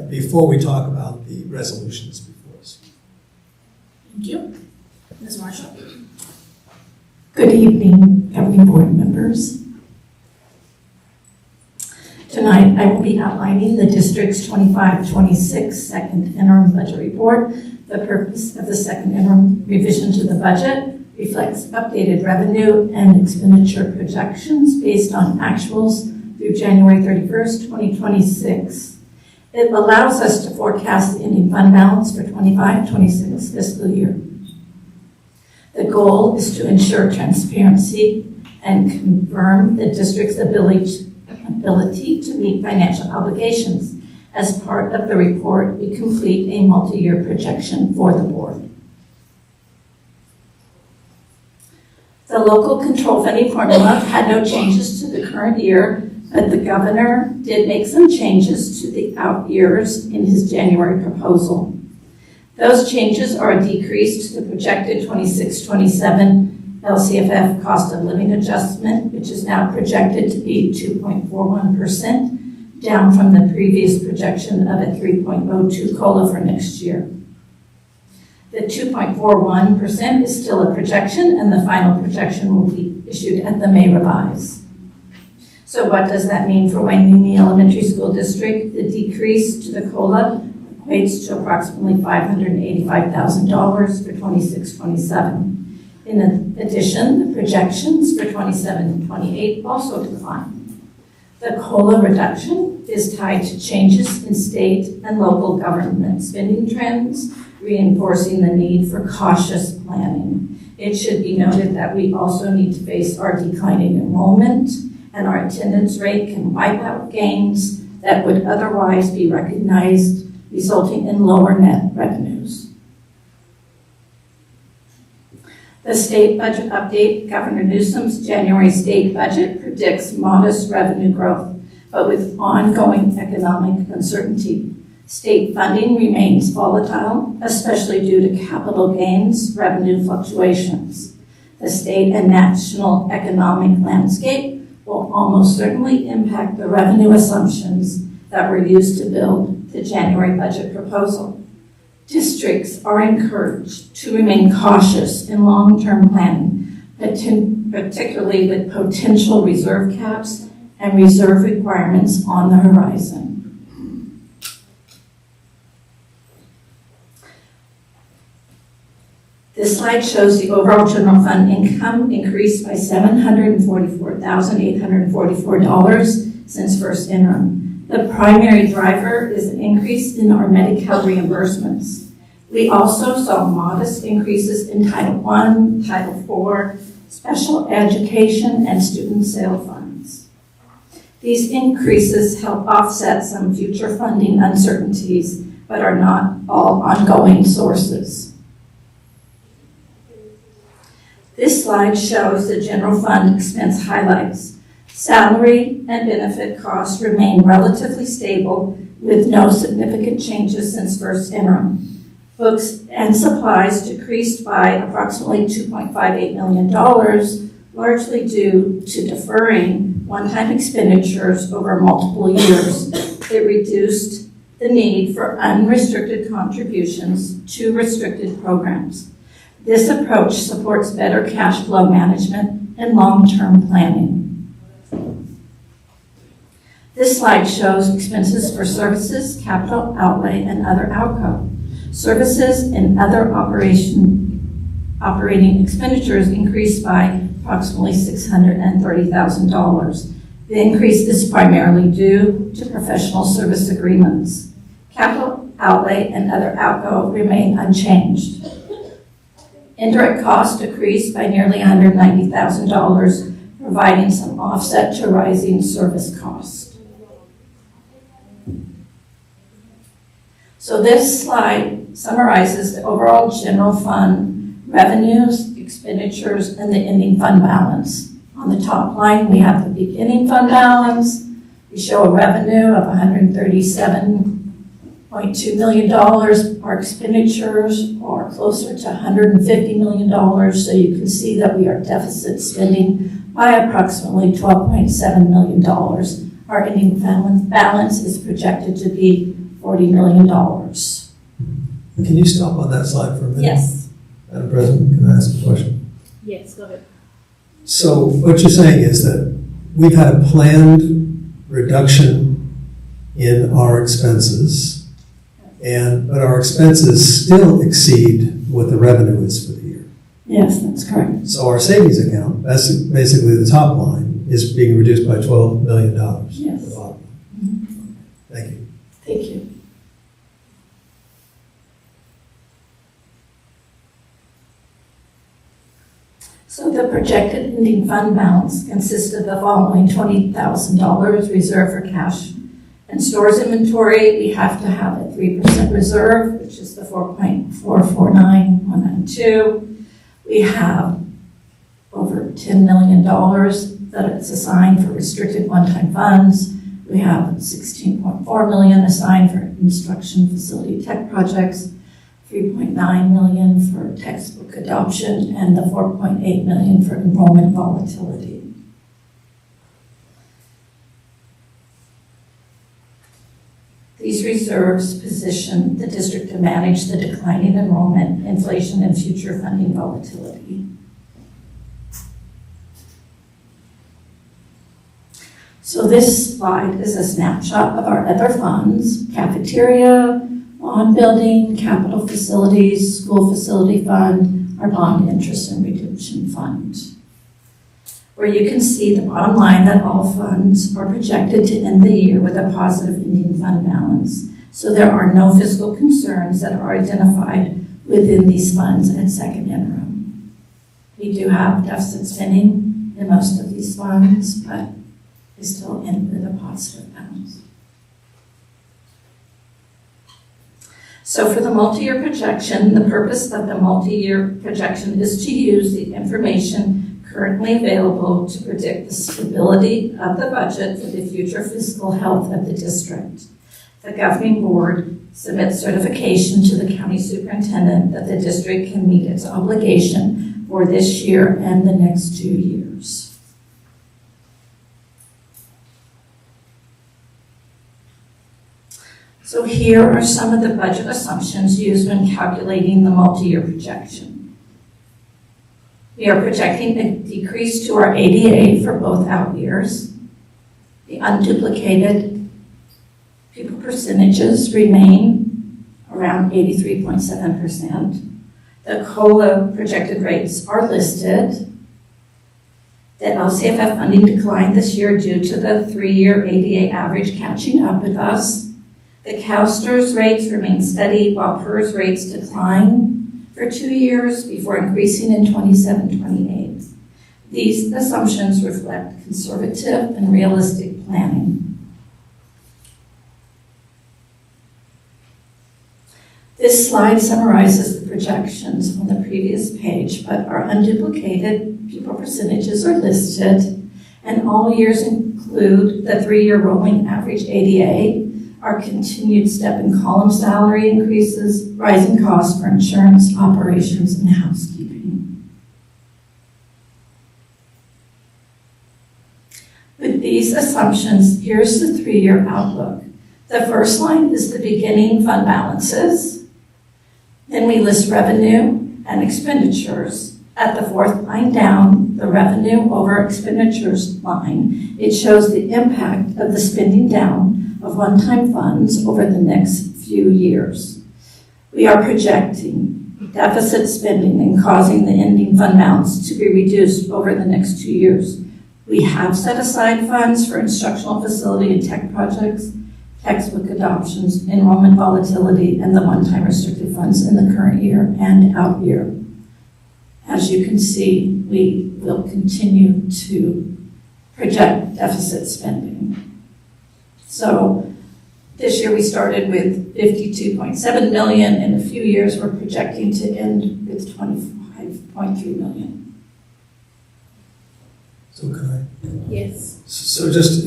before we talk about the resolutions before us. Thank you. Ms. Marshall. Good evening, governing board members. Tonight, I will be outlining the district's 25-26 second interim budget report. The purpose of the second interim revision to the budget reflects updated revenue and expenditure projections based on actuals through January 31st, 2026. It allows us to forecast the ending fund balance for 25-26 fiscal year. The goal is to ensure transparency and confirm the district's ability to meet financial obligations. As part of the report, we complete a multi-year projection for the board. The local control funding formula had no changes to the current year, but the governor did make some changes to the out years in his January proposal. Those changes are a decrease to the projected 26-27 LCFF cost of living adjustment, which is now projected to be 2.41%, down from the previous projection of a 3.02 COLA for next year. The 2.41% is still a projection, and the final projection will be issued at the May revise. So what does that mean for Waimea Elementary School District? The decrease to the COLA equates to approximately $585,000 for 26-27. In addition, the projections for 27 and 28 also decline. The COLA reduction is tied to changes in state and local government spending trends, reinforcing the need for cautious planning. It should be noted that we also need to face our declining enrollment, and our attendance rate can wipe out gains that would otherwise be recognized, resulting in lower net revenues. The state budget update, Governor Newsom's January state budget predicts modest revenue growth, but with ongoing economic uncertainty. State funding remains volatile, especially due to capital gains revenue fluctuations. The state and national economic landscape will almost certainly impact the revenue assumptions that were used to build the January budget proposal. Districts are encouraged to remain cautious in long-term planning, particularly with potential reserve caps and reserve requirements on the horizon. This slide shows the overall general fund income increased by $744,844 since first interim. The primary driver is an increase in our Medi-Cal reimbursements. We also saw modest increases in Title I, Title IV, special education, and student sale funds. These increases help offset some future funding uncertainties, but are not all ongoing sources. This slide shows the general fund expense highlights. Salary and benefit costs remain relatively stable with no significant changes since first interim. Books and supplies decreased by approximately $2.58 million, largely due to deferring one-time expenditures over multiple years. It reduced the need for unrestricted contributions to restricted programs. This approach supports better cash flow management and long-term planning. This slide shows expenses for services, capital outlay, and other outgo. Services and other operating expenditures increased by approximately $630,000. The increase is primarily due to professional service agreements. Capital outlay and other outgo remain unchanged. Indirect costs decreased by nearly $190,000, providing some offset to rising service costs. So this slide summarizes the overall general fund revenues, expenditures, and the ending fund balance. On the top line, we have the beginning fund balance. We show a revenue of $137.2 million. Our expenditures are closer to $150 million, so you can see that we are deficit spending by approximately $12.7 million. Our ending balance is projected to be $40 million. Can you stop on that slide for a minute? Yes. Madam President, can I ask a question? Yes, go ahead. So what you're saying is that we've had a planned reduction in our expenses, but our expenses still exceed what the revenue is for the year. Yes, that's correct. So our savings account, that's basically the top line, is being reduced by $12 million. Yes. The bottom line. Mm-hmm. Thank you. Thank you. So the projected ending fund balance consists of the following: $20,000 reserved for cash and stores inventory. We have to have a 3% reserve, which is the 4.449192. We have over $10 million that is assigned for restricted one-time funds. We have $16.4 million assigned for instruction facility tech projects, $3.9 million for textbook adoption, and the $4.8 million for enrollment volatility. These reserves position the district to manage the declining enrollment, inflation, and future funding volatility. So this slide is a snapshot of our other funds: cafeteria, bond building, capital facilities, school facility fund, our bond interest and redemption fund, where you can see the bottom line that all funds are projected to end the year with a positive ending fund balance. So there are no fiscal concerns that are identified within these funds at second interim. We do have deficit spending in most of these funds, but they still end with a positive balance. So for the multi-year projection, the purpose of the multi-year projection is to use the information currently available to predict the stability of the budget for the future fiscal health of the district. The governing board submits certification to the county superintendent that the district can meet its obligation for this year and the next 2 years. So here are some of the budget assumptions used when calculating the multi-year projection. We are projecting a decrease to our ADA for both out years. The unduplicated pupil percentages remain around 83.7%. The COLA projected rates are listed. The LCFF funding declined this year due to the 3-year ADA average catching up with us. The CalSTRS rates remain steady while PERS rates decline for 2 years before increasing in 27-28. These assumptions reflect conservative and realistic planning. This slide summarizes the projections on the previous page, but our unduplicated pupil percentages are listed, and all years include the 3-year rolling average ADA, our continued step and column salary increases, rising costs for insurance, operations, and housekeeping. With these assumptions, here's the 3-year outlook. The first line is the beginning fund balances. Then we list revenue and expenditures. At the 4th line down, the revenue over expenditures line, it shows the impact of the spending down of one-time funds over the next few years. We are projecting deficit spending and causing the ending fund balance to be reduced over the next 2 years. We have set aside funds for instructional facility and tech projects, textbook adoptions, enrollment volatility, and the one-time restricted funds in the current year and out year. As you can see, we will continue to project deficit spending. So this year we started with 52.7 million. In a few years, we're projecting to end with 25.3 million. So can I? Yes. So just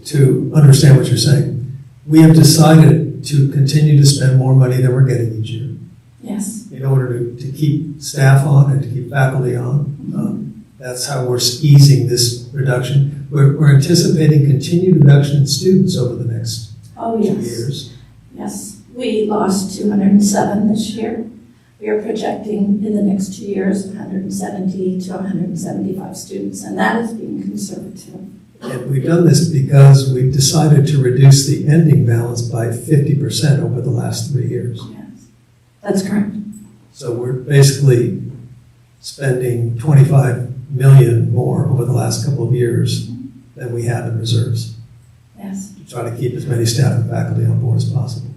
to understand what you're saying, we have decided to continue to spend more money than we're getting each year Yes. in order to keep staff on and to keep faculty on. That's how we're easing this reduction. We're anticipating continued reduction in students over the next 2 years. Yes. We lost 207 this year. We are projecting in the next 2 years 170 to 175 students, and that is being conservative. And we've done this because we've decided to reduce the ending balance by 50% over the last 3 years. Yes. That's correct. So we're basically spending 25 million more over the last couple of years than we have in reserves. Yes. To try to keep as many staff and faculty on board as possible.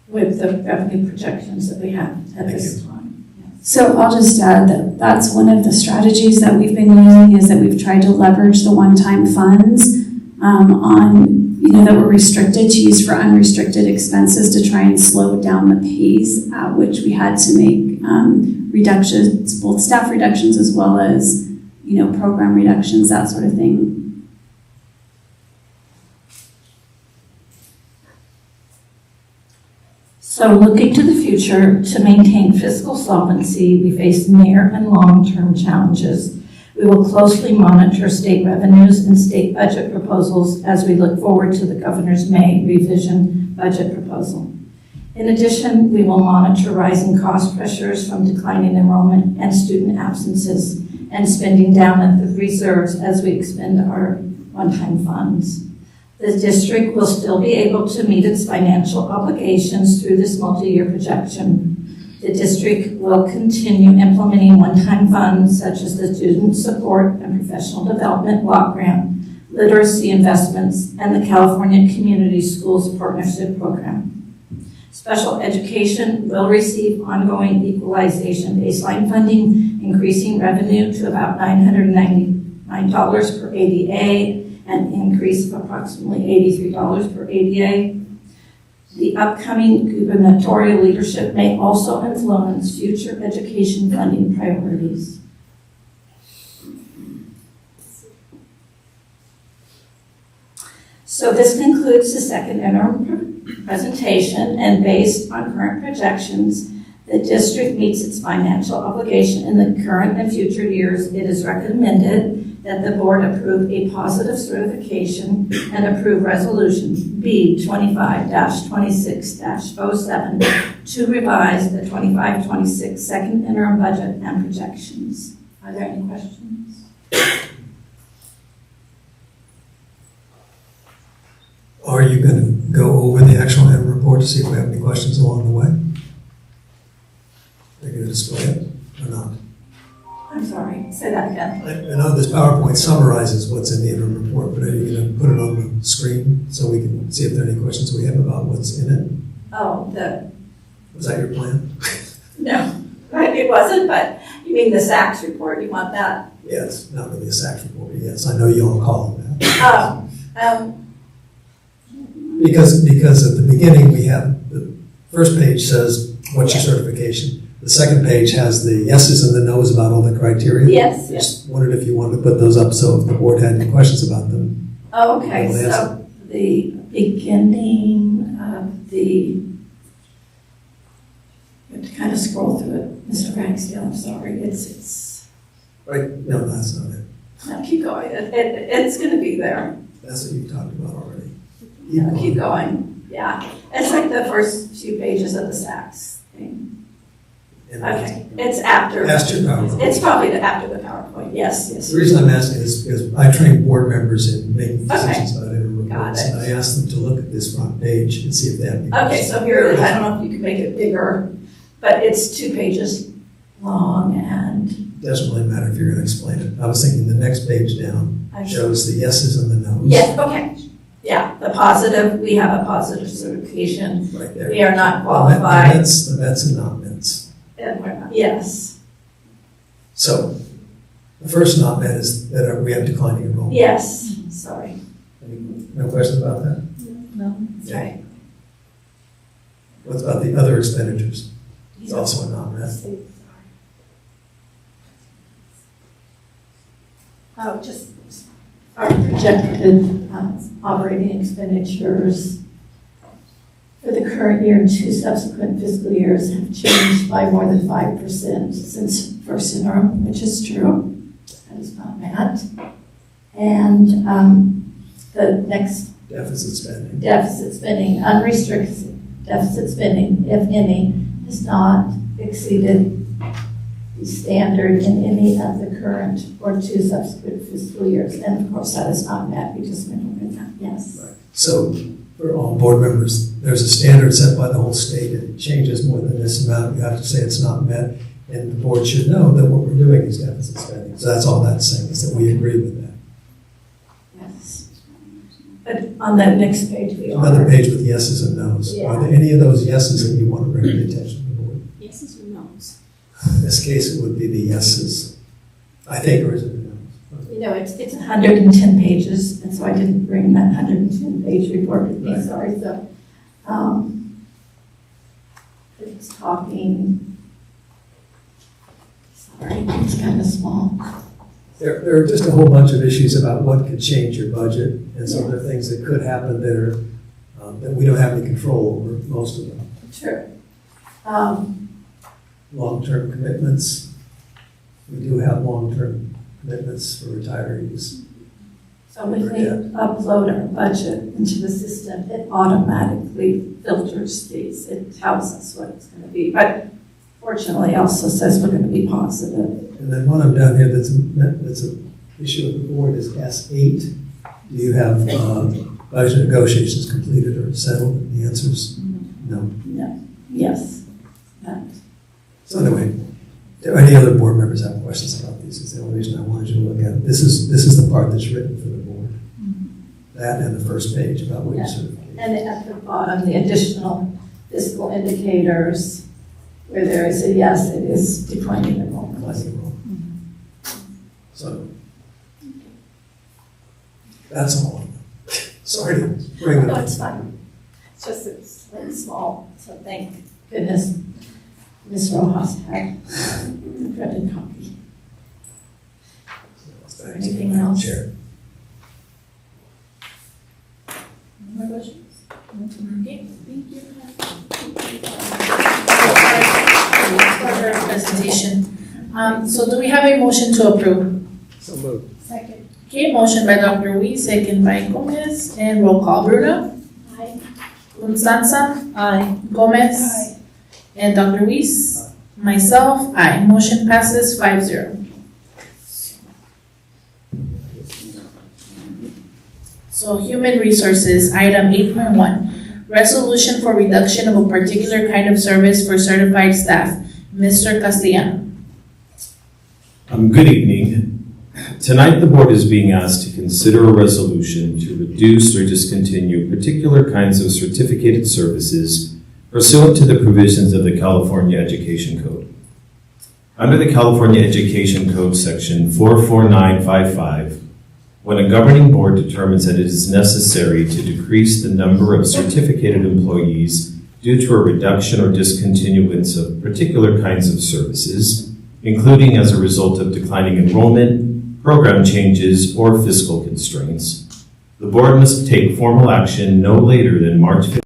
With the revenue projections that we have at this time. So I'll just add that that's one of the strategies that we've been using, is that we've tried to leverage the one-time funds that were restricted to use for unrestricted expenses to try and slow down the pace at which we had to make reductions, both staff reductions as well as program reductions, that sort of thing. So looking to the future, to maintain fiscal solvency, we face near and long-term challenges. We will closely monitor state revenues and state budget proposals as we look forward to the Governor's May revision budget proposal. In addition, we will monitor rising cost pressures from declining enrollment and student absences and spending down at the reserves as we expend our one-time funds. The district will still be able to meet its financial obligations through this multi-year projection. The district will continue implementing one-time funds such as the Student Support and Professional Development Block Grant, literacy investments, and the California Community Schools Partnership Program. Special education will receive ongoing equalization baseline funding, increasing revenue to about $999 per ADA, an increase of approximately $83 per ADA. The upcoming gubernatorial leadership may also influence future education funding priorities. So this concludes the second interim presentation, and based on current projections, the district meets its financial obligation in the current and future years, it is recommended that the board approve a positive certification and approve resolution B 25-26-07 to revise the 25-26 second interim budget and projections. Are there any questions? Are you going to go over the actual annual report to see if we have any questions along the way? Are you going to display it or not? I'm sorry, say that again. I know this PowerPoint summarizes what's in the interim report, but are you going to put it on the screen so we can see if there are any questions we have about what's in it? Oh, Was that your plan? no, it wasn't, but you mean the SACS report, you want that? Yes, not really a SACS report, but yes, I know you all call it that. Because at the beginning, we have, the first page says, what's your certification? The second page has the yeses and the nos about all the criteria. Yes, Just wondered if you wanted to put those up so if the board had any questions about them. Okay, Well, yes. so the beginning of the, you have to kind of scroll through it, Mr. Ragsdale, I'm sorry, it's, Right? No, that's not it. no, keep going, it's gonna be there. That's what you talked about already. Keep going, yeah. It's like the first few pages of the SACS thing. And Okay, it's after. After PowerPoint. It's probably after the PowerPoint, yes. The reason I'm asking is because I train board members in making decisions about interim Got reports. it. And I asked them to look at this front page and see if they have any Okay, questions. so here, I don't know if you can make it bigger, but it's 2 pages long and. Doesn't really matter if you're going to explain it. I was thinking the next page down shows the yeses and the nos. Yes, okay. Yeah, the positive, we have a positive certification. Right there. We are not The qualified. mets and not mets. And we're not, yes, So the first not met is that we have declining enrollment. yes, sorry. No questions about that? No, that's right. What about the other expenditures? It's also a not met. Oh, just our projected operating expenditures for the current year and 2 subsequent fiscal years have changed by more than 5% since first interim, which is true. That is not met. And the next Deficit spending. deficit spending, unrestricted deficit spending, if any, has not exceeded the standard in any of the current or 2 subsequent fiscal years. And of course, that is not met. We just went over that, yes. So for all board members, there's a standard set by the whole state. If it changes more than this amount, you have to say it's not met. And the board should know that what we're doing is deficit spending. So that's all that's saying, is that we agree with that. Yes. But on that next page, we Another are. page with yeses and nos. Yeah. Are there any of those yeses that you want to bring to the attention of the board? Yeses or no's? In this case, it would be the yeses. I think, or is it the nos? You know, it's 110 pages, and so I didn't bring that 110-page report with me, Right. sorry, so. It's talking, sorry, it's kind of small. There are just a whole bunch of issues about what could change your budget, and so there are things that could happen that are, that we don't have any control over, most of them. True. Long-term commitments. We do have long-term commitments for retirees. So when we upload our budget into the system, it automatically filters these. It tells us what it's going to be, but fortunately also says we're going to be positive. And then one of them down here that's an issue with the board is S8. Do you have budget negotiations completed or settled? And the answer is no. No. Yes. That. So anyway, do any other board members have questions about these? It's the only reason I wanted you to look at it. This is the part that's written for the board. That and the first page about what you certification. And at the bottom, the additional fiscal indicators, where there is a yes, it is declining enrollment. So that's all. Sorry to bring it No, up. it's fine. It's just it's like small, so thank goodness Ms. Rojas had the printed copy. Anything else? Chair. More questions? Okay, thank you. So do we have a motion to approve? So moved. Second. Okay, motion by Dr. Weiss, second by Gomez, and roll call. Bruno? Aye. Constanza? Aye. Gomez? Aye. And Dr. Weiss? Myself, aye. Motion passes 5-0. So Human Resources, item 8.1, resolution for reduction of a particular kind of service for certified staff. Mr. Castellano. Good evening. Tonight, the board is being asked to consider a resolution to reduce or discontinue particular kinds of certificated services pursuant to the provisions of the California Education Code. Under the California Education Code, section 44955, when a governing board determines that it is necessary to decrease the number of certificated employees due to a reduction or discontinuance of particular kinds of services, including as a result of declining enrollment, program changes, or fiscal constraints, the board must take formal action no later than March 15th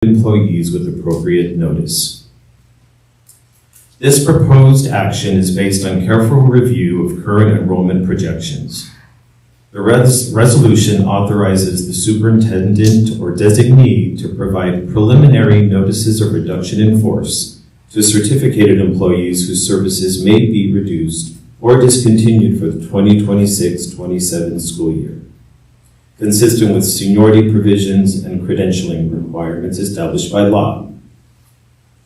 employees with appropriate notice. This proposed action is based on careful review of current enrollment projections. The resolution authorizes the superintendent or designee to provide preliminary notices of reduction in force to certificated employees whose services may be reduced or discontinued for the 2026-27 school year, consistent with seniority provisions and credentialing requirements established by law.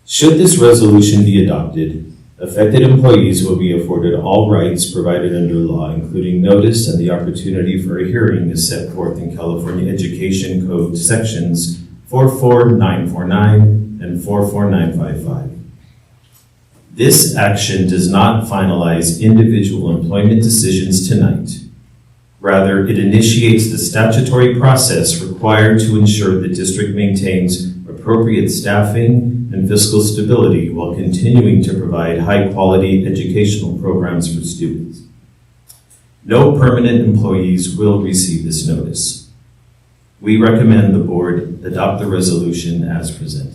Should this resolution be adopted, affected employees will be afforded all rights provided under law, including notice and the opportunity for a hearing as set forth in California Education Code sections 44949 and 44955. This action does not finalize individual employment decisions tonight. Rather, it initiates the statutory process required to ensure the district maintains appropriate staffing and fiscal stability while continuing to provide high-quality educational programs for students. No permanent employees will receive this notice. We recommend the board adopt the resolution as presented.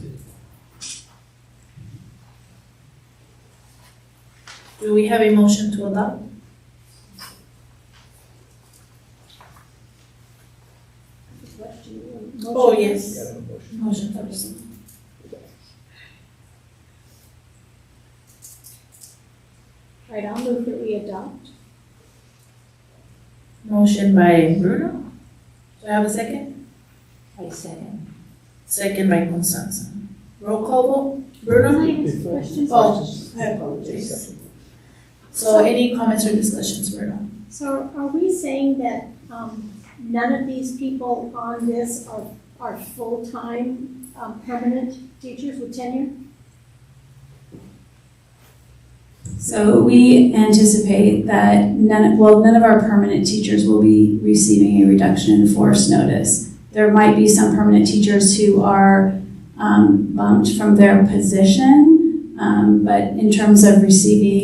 Do we have a motion to adopt? Oh, yes. Motion to adopt. Right, I'll move that we adopt. Motion by Bruno. Do I have a second? I second. Second by Constanza. Roll call vote. Bruno? Questions? Oh, I apologize. So any comments or discussions, Bruno? So are we saying that none of these people on this are full-time permanent teachers with tenure? So we anticipate that none of our permanent teachers will be receiving a reduction in force notice. There might be some permanent teachers who are bumped from their position, but in terms of receiving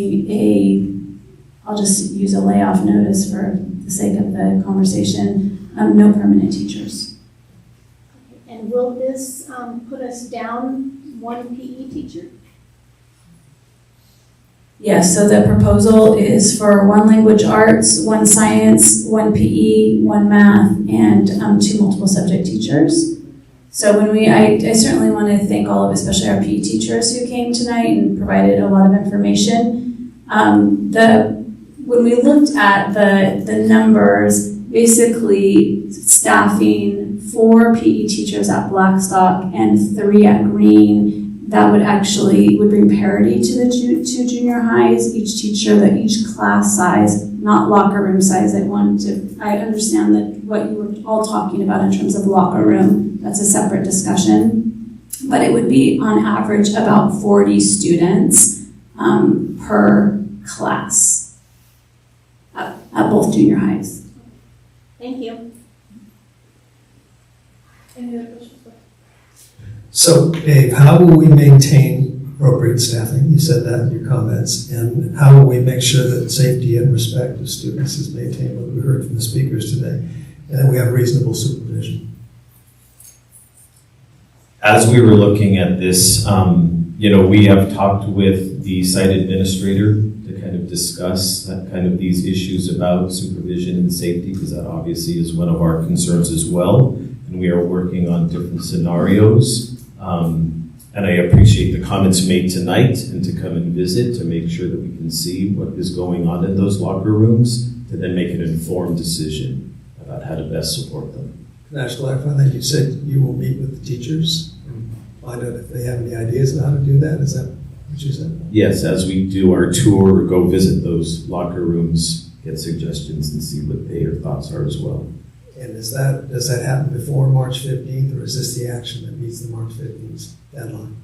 I'll just use a layoff notice for the sake of the conversation, no permanent teachers. And will this put us down one PE teacher? Yes, so the proposal is for 1 language arts, 1 science, 1 PE, 1 math, and 2 multiple subject teachers. So when I certainly want to thank all of, especially our PE teachers who came tonight and provided a lot of information. When we looked at the numbers, basically staffing 4 PE teachers at Blackstock and 3 at Green, that would bring parity to the 2 junior highs. Each teacher, each class size, not locker room size. I understand that what you were all talking about in terms of locker room, that's a separate discussion. But it would be on average about 40 students per class at both junior highs. Thank you. Any other questions? So, Dave, how will we maintain appropriate staffing? You said that in your comments. And how will we make sure that safety and respect of students is maintained, what we heard from the speakers today, and that we have reasonable supervision? As we were looking at this We have talked with the site administrator to kind of discuss these issues about supervision and safety, because that obviously is one of our concerns as well. And we are working on different scenarios. And I appreciate the comments made tonight and to come and visit to make sure that we can see what is going on in those locker rooms to then make an informed decision about how to best support them. Can I just clarify that? You said you will meet with the teachers and find out if they have any ideas on how to do that? Is that what you said? Yes, as we do our tour or go visit those locker rooms, get suggestions and see what their thoughts are as well. And does that happen before March 15th, or is this the action that meets the March 15th deadline?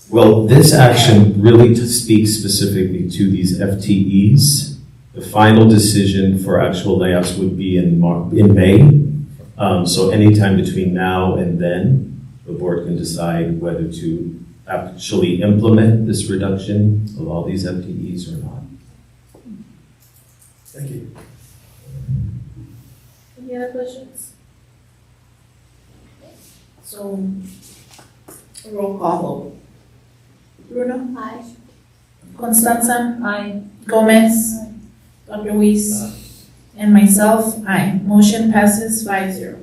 Well, this action really speaks specifically to these FTEs. The final decision for actual layouts would be in May. So anytime between now and then, the board can decide whether to actually implement this reduction of all these FTEs or not. Thank you. Any other questions? So, roll call vote. Bruno? Aye. Constanza? Aye. Gomez? Aye. Dr. Weiss? And myself, aye. Motion passes 5-0.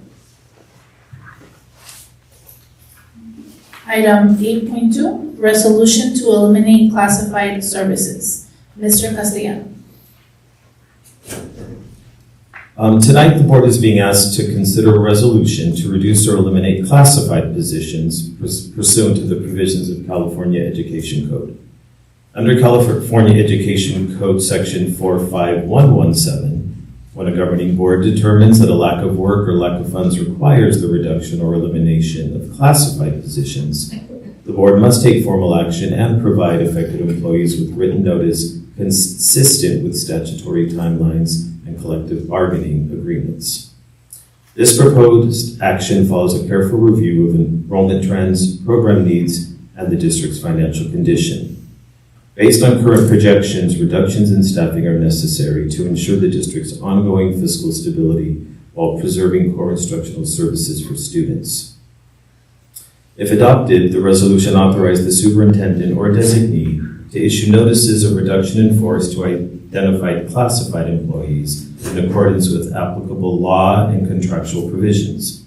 Item 8.2, resolution to eliminate classified services. Mr. Castellano. Tonight, the board is being asked to consider a resolution to reduce or eliminate classified positions pursuant to the provisions of California Education Code. Under California Education Code Section 45117, when a governing board determines that a lack of work or lack of funds requires the reduction or elimination of classified positions, the board must take formal action and provide affected employees with written notice consistent with statutory timelines and collective bargaining agreements. This proposed action follows a careful review of enrollment trends, program needs, and the district's financial condition. Based on current projections, reductions in staffing are necessary to ensure the district's ongoing fiscal stability while preserving core instructional services for students. If adopted, the resolution authorized the superintendent or designee to issue notices of reduction in force to identified classified employees in accordance with applicable law and contractual provisions.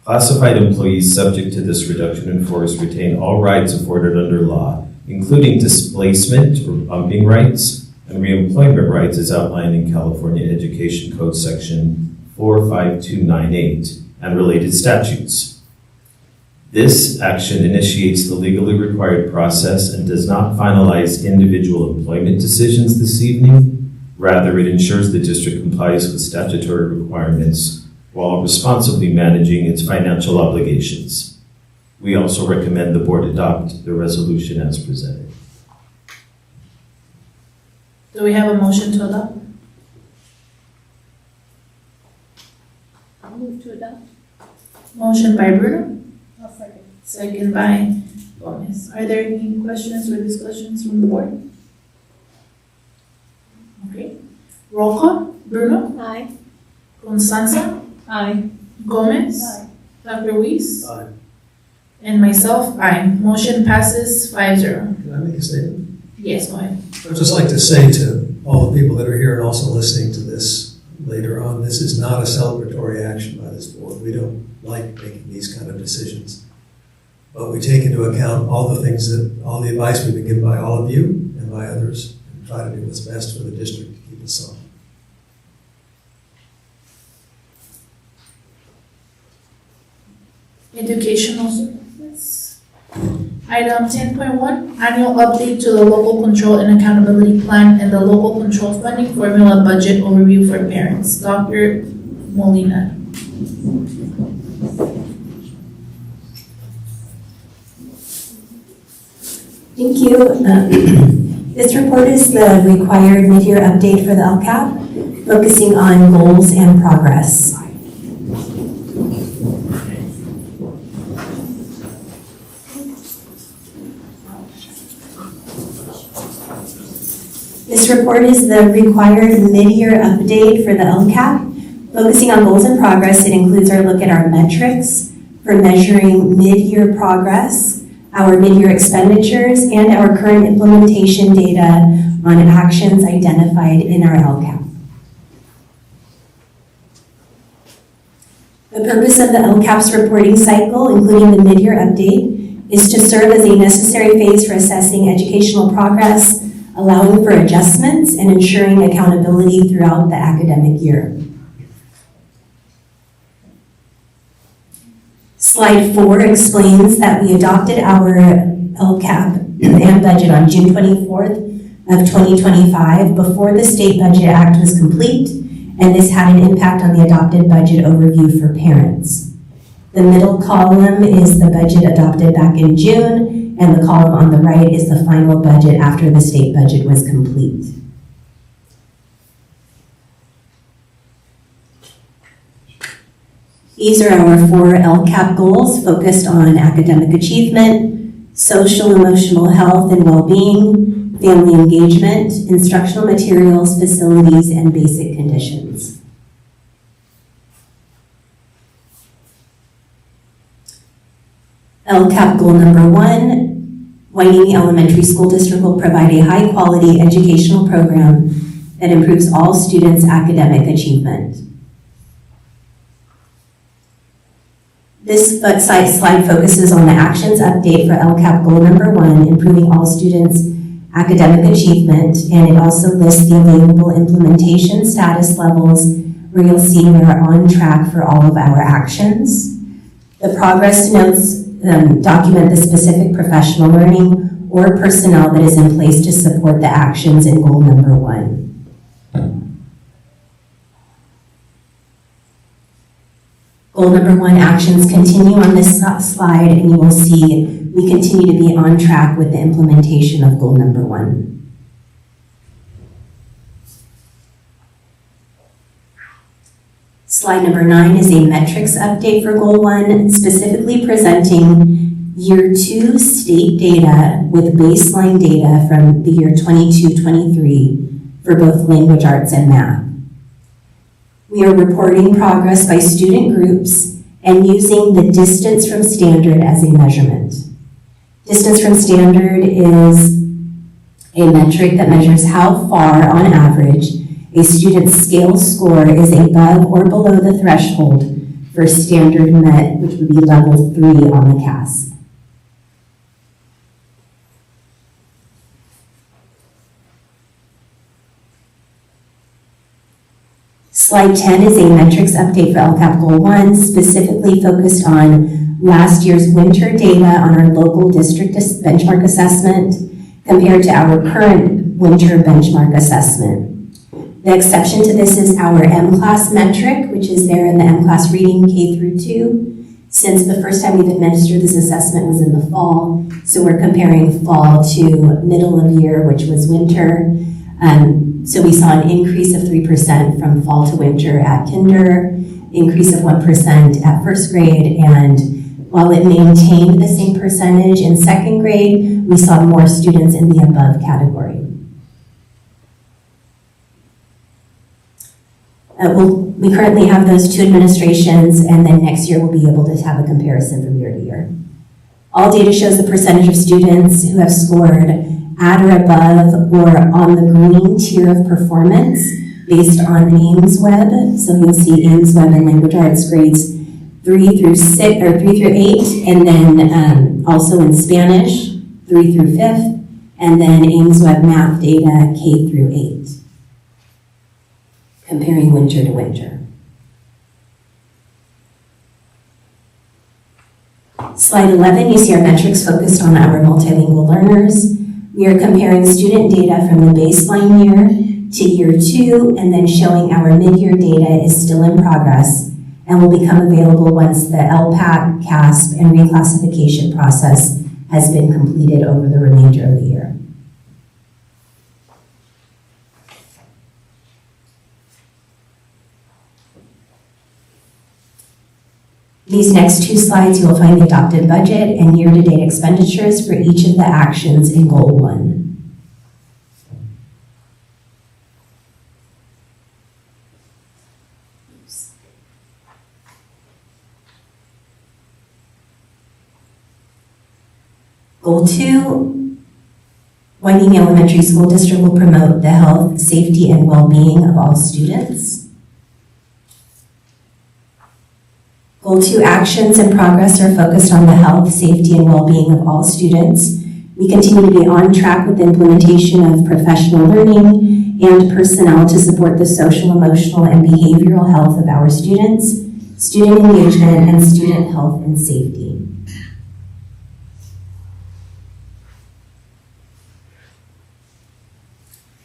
Classified employees subject to this reduction in force retain all rights afforded under law, including displacement or bumping rights and reemployment rights as outlined in California Education Code Section 45298 and related statutes. This action initiates the legally required process and does not finalize individual employment decisions this evening. Rather, it ensures the district complies with statutory requirements while responsibly managing its financial obligations. We also recommend the board adopt the resolution as presented. Do we have a motion to adopt? I'll move to adopt. Motion by Bruno, I'll second. second by Gomez. Are there any questions or discussions from the board? Okay. Roll call. Bruno? Aye. Constanza? Aye. Gomez? Aye. Dr. Weiss? Aye. And myself, aye. Motion passes 5-0. Can I make a statement? Yes, go ahead. I'd just like to say to all the people that are here and also listening to this later on, this is not a celebratory action by this board. We don't like making these kind of decisions. But we take into account all the advice we've been given by all of you and by others, and try to do what's best for the district to keep us solid. Educational services. Item 10.1, annual update to the local control and accountability plan and the local control funding formula budget overview for parents. Dr. Molina. Thank you. This report is the required mid-year update for the LCAP, focusing on goals and progress. This report is the required mid-year update for the LCAP, focusing on goals and progress. It includes our look at our metrics for measuring mid-year progress, our mid-year expenditures, and our current implementation data on actions identified in our LCAP. The purpose of the LCAP's reporting cycle, including the mid-year update, is to serve as a necessary phase for assessing educational progress, allowing for adjustments, and ensuring accountability throughout the academic year. Slide 4 explains that we adopted our LCAP and budget on June 24th of 2025 before the State Budget Act was complete, and this had an impact on the adopted budget overview for parents. The middle column is the budget adopted back in June, and the column on the right is the final budget after the state budget was complete. These are our 4 LCAP goals focused on academic achievement, social emotional health and well-being, family engagement, instructional materials, facilities, and basic conditions. LCAP goal number 1, Wainini Elementary School District will provide a high-quality educational program that improves all students' academic achievement. This slide focuses on the actions update for LCAP goal number 1, improving all students' academic achievement, and it also lists the available implementation status levels where you'll see we are on track for all of our actions. The progress notes document the specific professional learning or personnel that is in place to support the actions in goal number 1. Goal number 1 actions continue on this slide, and you will see we continue to be on track with the implementation of goal number 1. Slide number 9 is a metrics update for goal 1, specifically presenting year 2 state data with baseline data from the year 22-23 for both language arts and math. We are reporting progress by student groups and using the distance from standard as a measurement. Distance from standard is a metric that measures how far, on average, a student's scale score is above or below the threshold for standard met, which would be level 3 on the CAS. Slide 10 is a metrics update for LCAP Goal 1, specifically focused on last year's winter data on our local district benchmark assessment compared to our current winter benchmark assessment. The exception to this is our M-Class metric, which is there in the M-Class reading K through 2, since the first time we've administered this assessment was in the fall, so we're comparing fall to middle of year, which was winter. So we saw an increase of 3% from fall to winter at kinder, increase of 1% at first grade, and while it maintained the same percentage in second grade, we saw more students in the above category. We currently have those 2 administrations, and then next year we'll be able to have a comparison from year to year. All data shows the percentage of students who have scored at or above or on the green tier of performance based on AIMSweb. So you'll see AIMSweb and language arts grades 3 through 8, and then also in Spanish 3 through 5th, and then AIMSweb math data K through 8. Comparing winter to winter. Slide 11, you see our metrics focused on our multilingual learners. We are comparing student data from the baseline year to year 2, and then showing our mid-year data is still in progress and will become available once the LPAC, CASP, and reclassification process has been completed over the remainder of the year. These next 2 slides, you will find the adopted budget and year-to-date expenditures for each of the actions in Goal 1. Goal 2, Waimea Elementary School District will promote the health, safety, and well-being of all students. Goal 2 actions and progress are focused on the health, safety, and well-being of all students. We continue to be on track with the implementation of professional learning and personnel to support the social, emotional, and behavioral health of our students, student engagement, and student health and safety.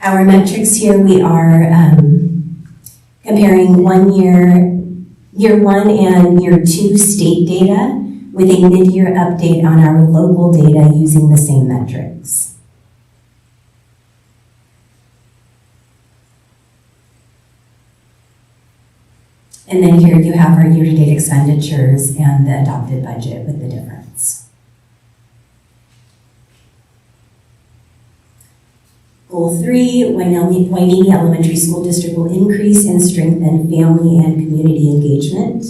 Our metrics here, we are comparing year 1 and year 2 state data with a mid-year update on our local data using the same metrics. And then here you have our year-to-date expenditures and the adopted budget with the difference. Goal 3, Waimea Elementary School District will increase and strengthen family and community engagement.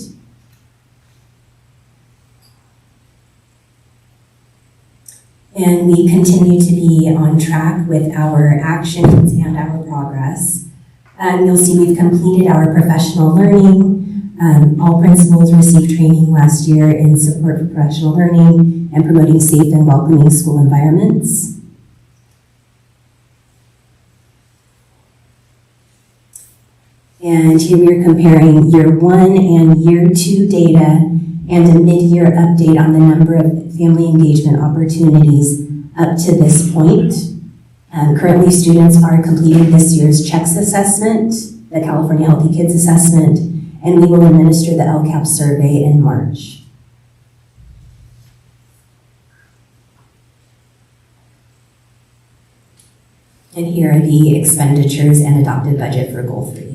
And we continue to be on track with our actions and our progress. You'll see we've completed our professional learning. All principals received training last year in support for professional learning and promoting safe and welcoming school environments. And here we are comparing year 1 and year 2 data and a mid-year update on the number of family engagement opportunities up to this point. Currently, students are completing this year's CHECS assessment, the California Healthy Kids Assessment, and we will administer the LCAP survey in March. And here are the expenditures and adopted budget for Goal 3.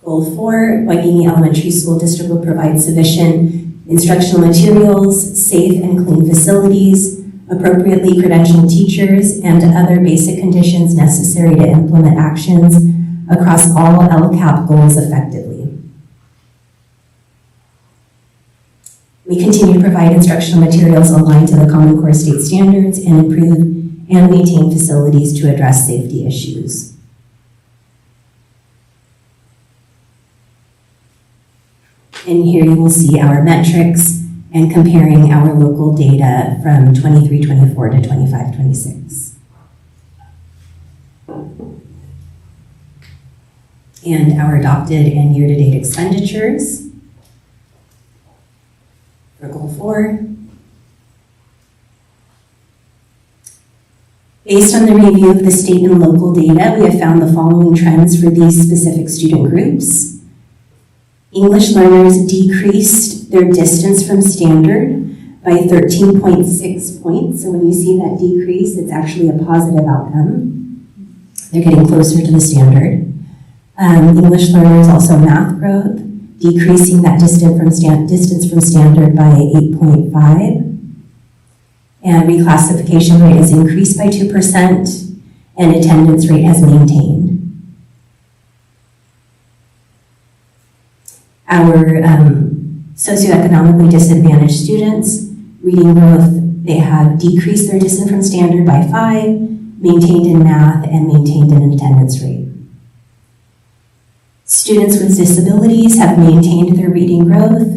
Goal 4, Waimea Elementary School District will provide sufficient instructional materials, safe and clean facilities, appropriately credentialed teachers, and other basic conditions necessary to implement actions across all LCAP goals effectively. We continue to provide instructional materials aligned to the Common Core state standards and improve and maintain facilities to address safety issues. And here you will see our metrics and comparing our local data from 23-24 to 25-26. And our adopted and year-to-date expenditures for Goal 4. Based on the review of the state and local data, we have found the following trends for these specific student groups. English learners decreased their distance from standard by 13.6 points. So when you see that decrease, it's actually a positive outcome. They're getting closer to the standard. English learners, also math growth, decreasing that distance from standard by 8.5. And reclassification rate has increased by 2%, and attendance rate has maintained. Our socioeconomically disadvantaged students, reading growth, they have decreased their distance from standard by 5, maintained in math, and maintained an attendance rate. Students with disabilities have maintained their reading growth,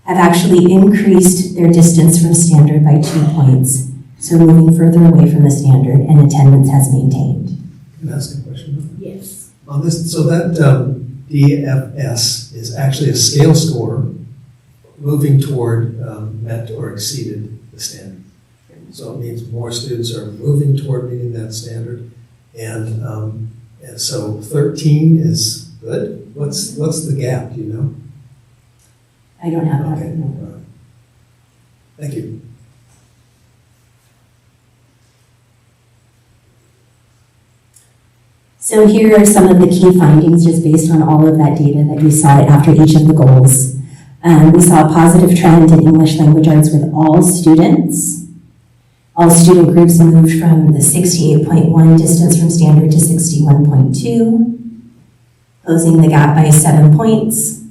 have actually increased their distance from standard by 2 points, so moving further away from the standard, and attendance has maintained. Can I ask a question? Yes. On this, so that DFS is actually a scale score moving toward met or exceeded the standard. So it means more students are moving toward meeting that standard, and so 13 is good. What's the gap? Do you know? I don't have that. Okay. No. All right. Thank you. So here are some of the key findings just based on all of that data that we saw after each of the goals. We saw a positive trend in English language arts with all students. All student groups moved from the 68.1 distance from standard to 61.2, closing the gap by 7 points.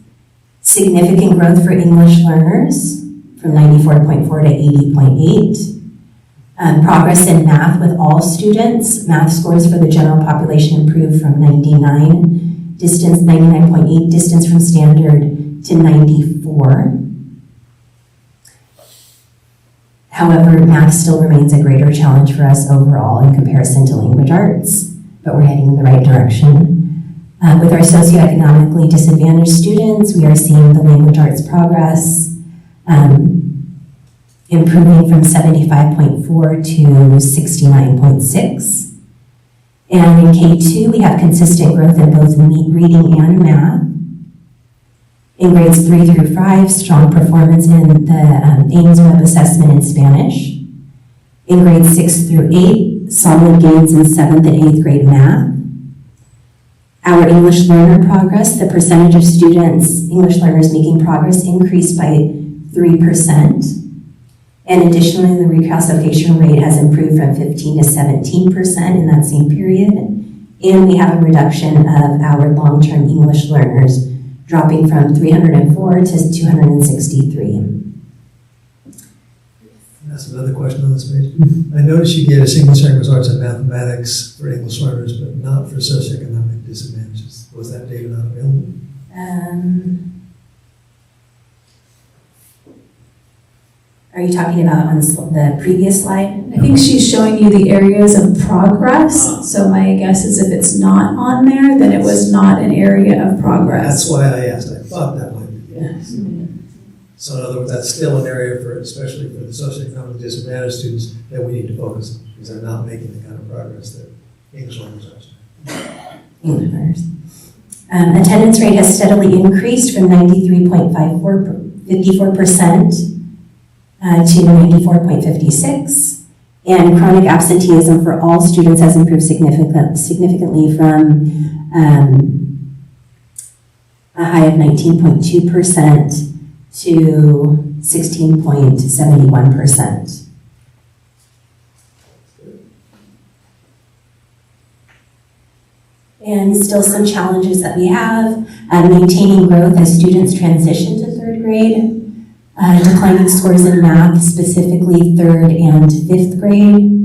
significant growth for English learners from 94.4 to 80.8. Progress in math with all students. Math scores for the general population improved from 99.8 distance from standard to 94. However, math still remains a greater challenge for us overall in comparison to language arts, but we're heading in the right direction. With our socioeconomically disadvantaged students, we are seeing the language arts progress improving from 75.4 to 69.6. And in K2, we have consistent growth in both reading and math. In grades 3 through 5, strong performance in the Ames Web Assessment in Spanish. In grades 6 through 8, solid gains in 7th and 8th grade math. Our English learner progress, the percentage of students, English learners making progress increased by 3%. And additionally, the reclassification rate has improved from 15 to 17% in that same period. And we have a reduction of our long-term English learners, dropping from 304 to 263. That's another question on this page. I noticed you gave us English language arts and mathematics for English learners, but not for socioeconomic disadvantages. Was that data not available? Are you talking about on the previous slide? I think she's showing you the areas of progress, so my guess is if it's not on there, then it was not an area of progress. That's why I asked. I thought that might be. Yes. So in other words, that's still an area for, especially for the socioeconomically disadvantaged students, that we need to focus on, because they're not making the kind of progress that English learners are. English learners. Attendance rate has steadily increased from 93.54% to 94.56%. And chronic absenteeism for all students has improved significantly from a high of 19.2% to 16.71%. And still some challenges that we have, maintaining growth as students transition to third grade, declining scores in math, specifically third and fifth grade.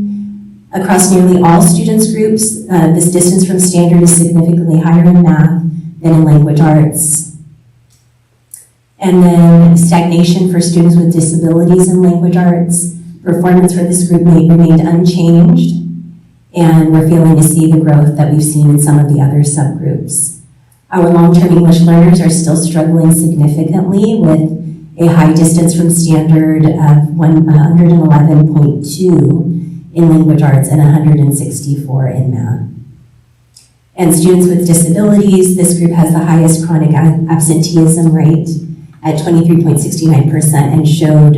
Across nearly all students groups, this distance from standard is significantly higher in math than in language arts. And then stagnation for students with disabilities in language arts. Performance for this group remained unchanged, and we're failing to see the growth that we've seen in some of the other subgroups. Our long-term English learners are still struggling significantly with a high distance from standard of 111.2 in language arts and 164 in math. And students with disabilities, this group has the highest chronic absenteeism rate at 23.69% and showed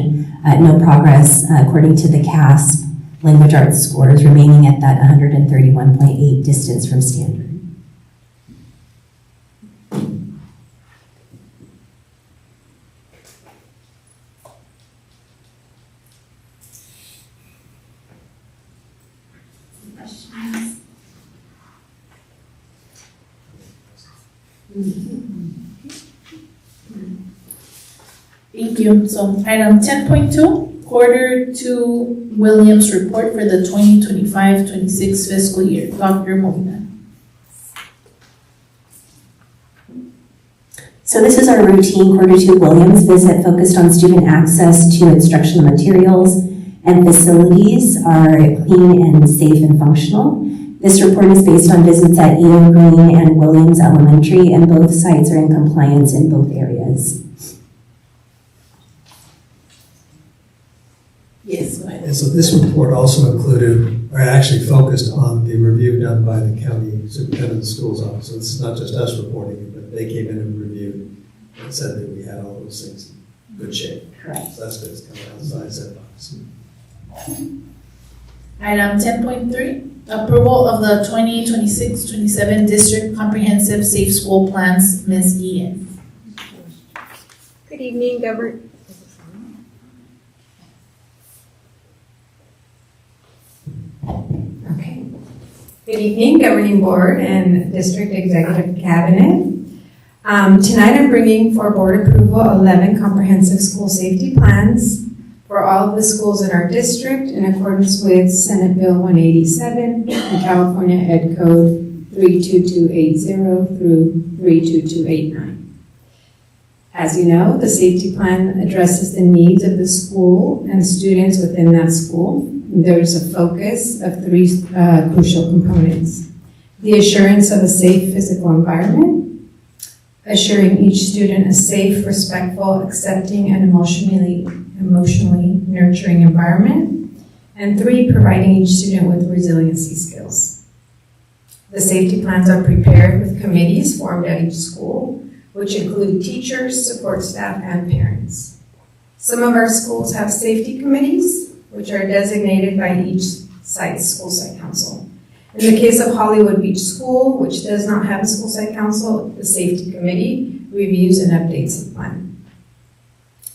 no progress according to the CASP language arts scores, remaining at that 131.8 distance from standard. Thank you. So item 10.2, Quarter 2 Williams report for the 2025-26 fiscal year. Dr. Molina. So this is our routine Quarter 2 Williams visit focused on student access to instructional materials and facilities are clean and safe and functional. This report is based on visits at E.O. Green and Williams Elementary, and both sites are in compliance in both areas. Yes, go ahead. And so this report also included, or actually focused on the review done by the county superintendent of the schools office. So this is not just us reporting it, but they came in and reviewed and said that we had all those things in good shape. Correct. So that's good. It's coming outside that box. Item 10.3, approval of the 2026-27 district comprehensive safe school plans. Ms. Ian. Good evening, Good evening, Governing Board and District Executive Cabinet. Tonight I'm bringing for board approval 11 comprehensive school safety plans for all of the schools in our district in accordance with Senate Bill 187 and California Ed Code 32280 through 32289. As you know, the safety plan addresses the needs of the school and students within that school. There's a focus of three crucial components: the assurance of a safe physical environment, assuring each student a safe, respectful, accepting, and emotionally nurturing environment, and 3, providing each student with resiliency skills. The safety plans are prepared with committees formed at each school, which include teachers, support staff, and parents. Some of our schools have safety committees, which are designated by each school site council. In the case of Hollywood Beach School, which does not have a school site council, the safety committee reviews and updates the plan.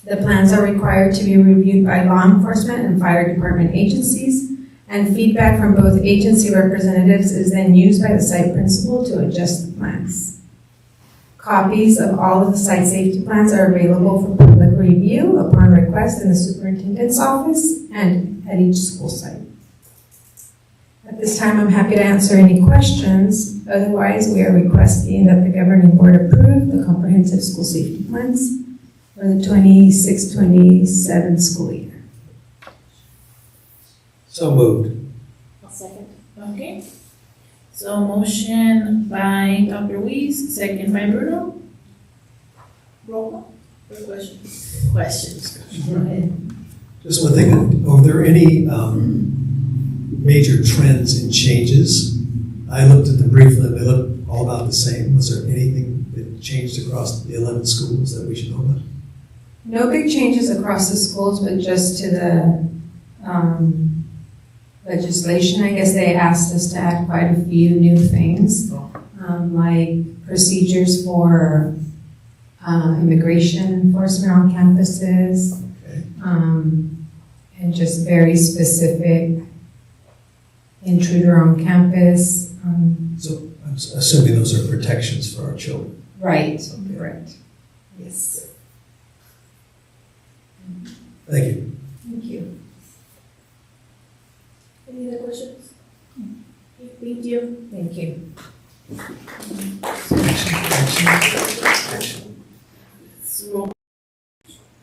The plans are required to be reviewed by law enforcement and fire department agencies, and feedback from both agency representatives is then used by the site principal to adjust the plans. Copies of all of the site safety plans are available for public review upon request in the superintendent's office and at each school site. At this time, I'm happy to answer any questions. Otherwise, we are requesting that the governing board approve the comprehensive school safety plans for the 26-27 school year. So moved. I'll second. Okay. So motion by Dr. Weiss, second by Bruno. Roll call or questions? Questions. Go ahead. Just one thing, are there any major trends and changes? I looked at them briefly, they look all about the same. Was there anything that changed across the 11 schools that we should know about? No big changes across the schools, but just to the legislation, I guess they asked us to add quite a few new things, like procedures for immigration enforcement on campuses, Okay. and just very specific intruder on campus. So I'm assuming those are protections for our children. Right, Okay. correct. Yes. Thank you. Thank you. Any other questions? Okay, thank you. Thank you. So,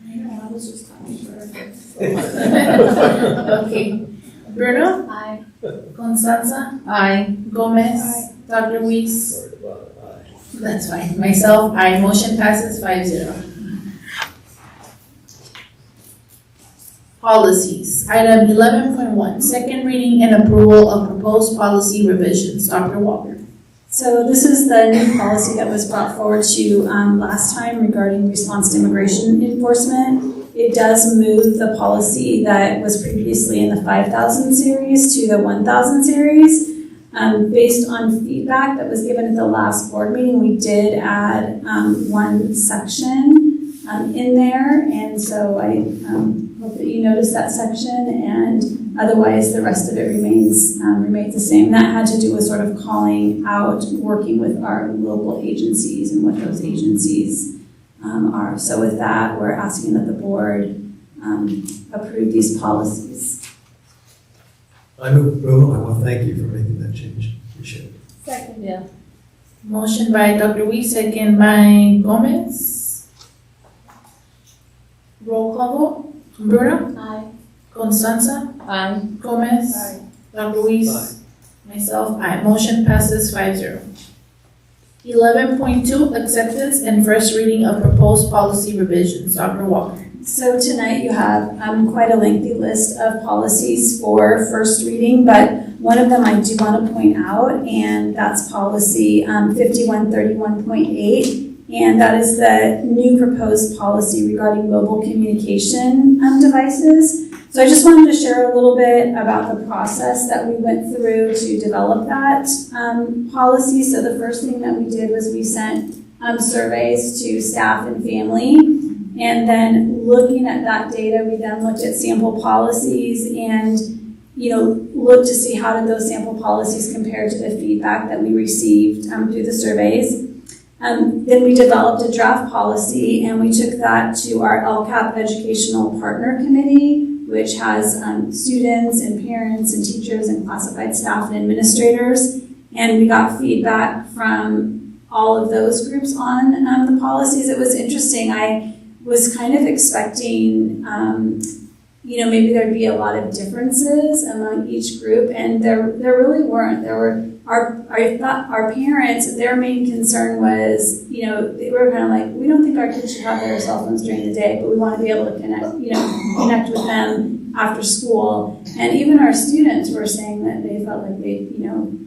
I know, I was just talking forever. Okay. Bruno? Aye. Constanza? Aye. Gomez? Dr. Weiss? That's fine. Myself, aye. Motion passes 5-0. Policies. Item 11.1, second reading and approval of proposed policy revisions. Dr. Walker. So this is the new policy that was brought forward to you last time regarding response to immigration enforcement. It does move the policy that was previously in the 5,000 series to the 1,000 series. Based on feedback that was given at the last board meeting, we did add one section in there, and so I hope that you notice that section, and otherwise the rest of it remains the same. That had to do with sort of calling out, working with our local agencies and what those agencies are. So with that, we're asking that the board approve these policies. I move approval. I want to thank you for making that change. Appreciate it. Second. Yeah. Motion by Dr. Weiss, second by Gomez. Roll call vote. Bruno? Aye. Constanza? Aye. Gomez? Aye. Dr. Weiss? Myself, aye. Motion passes 5-0. 11.2, acceptance and first reading of proposed policy revisions. Dr. Walker. So tonight you have quite a lengthy list of policies for first reading, but one of them I do want to point out, and that's policy 5131.8. And that is the new proposed policy regarding mobile communication devices. So I just wanted to share a little bit about the process that we went through to develop that policy. So the first thing that we did was we sent surveys to staff and family. And then looking at that data, we then looked at sample policies and looked to see how did those sample policies compare to the feedback that we received through the surveys. Then we developed a draft policy, and we took that to our LCAP Educational Partner Committee, which has students and parents and teachers and classified staff and administrators. And we got feedback from all of those groups on the policies. It was interesting. I was kind of expecting, maybe there'd be a lot of differences among each group, and there really weren't. There were our parents, their main concern was, they were kind of like, we don't think our kids should have their cell phones during the day, but we want to be able to connect with them after school. And even our students were saying that they felt like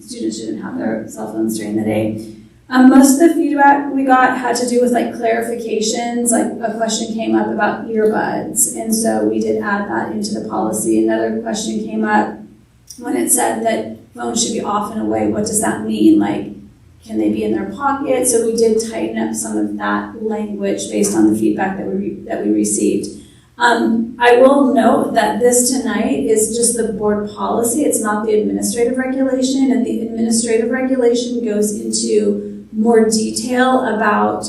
students shouldn't have their cell phones during the day. Most of the feedback we got had to do with clarifications, like a question came up about earbuds, and so we did add that into the policy. Another question came up when it said that phones should be off and away. What does that mean? Can they be in their pocket? So we did tighten up some of that language based on the feedback that we received. I will note that this tonight is just the board policy. It's not the administrative regulation, and the administrative regulation goes into more detail about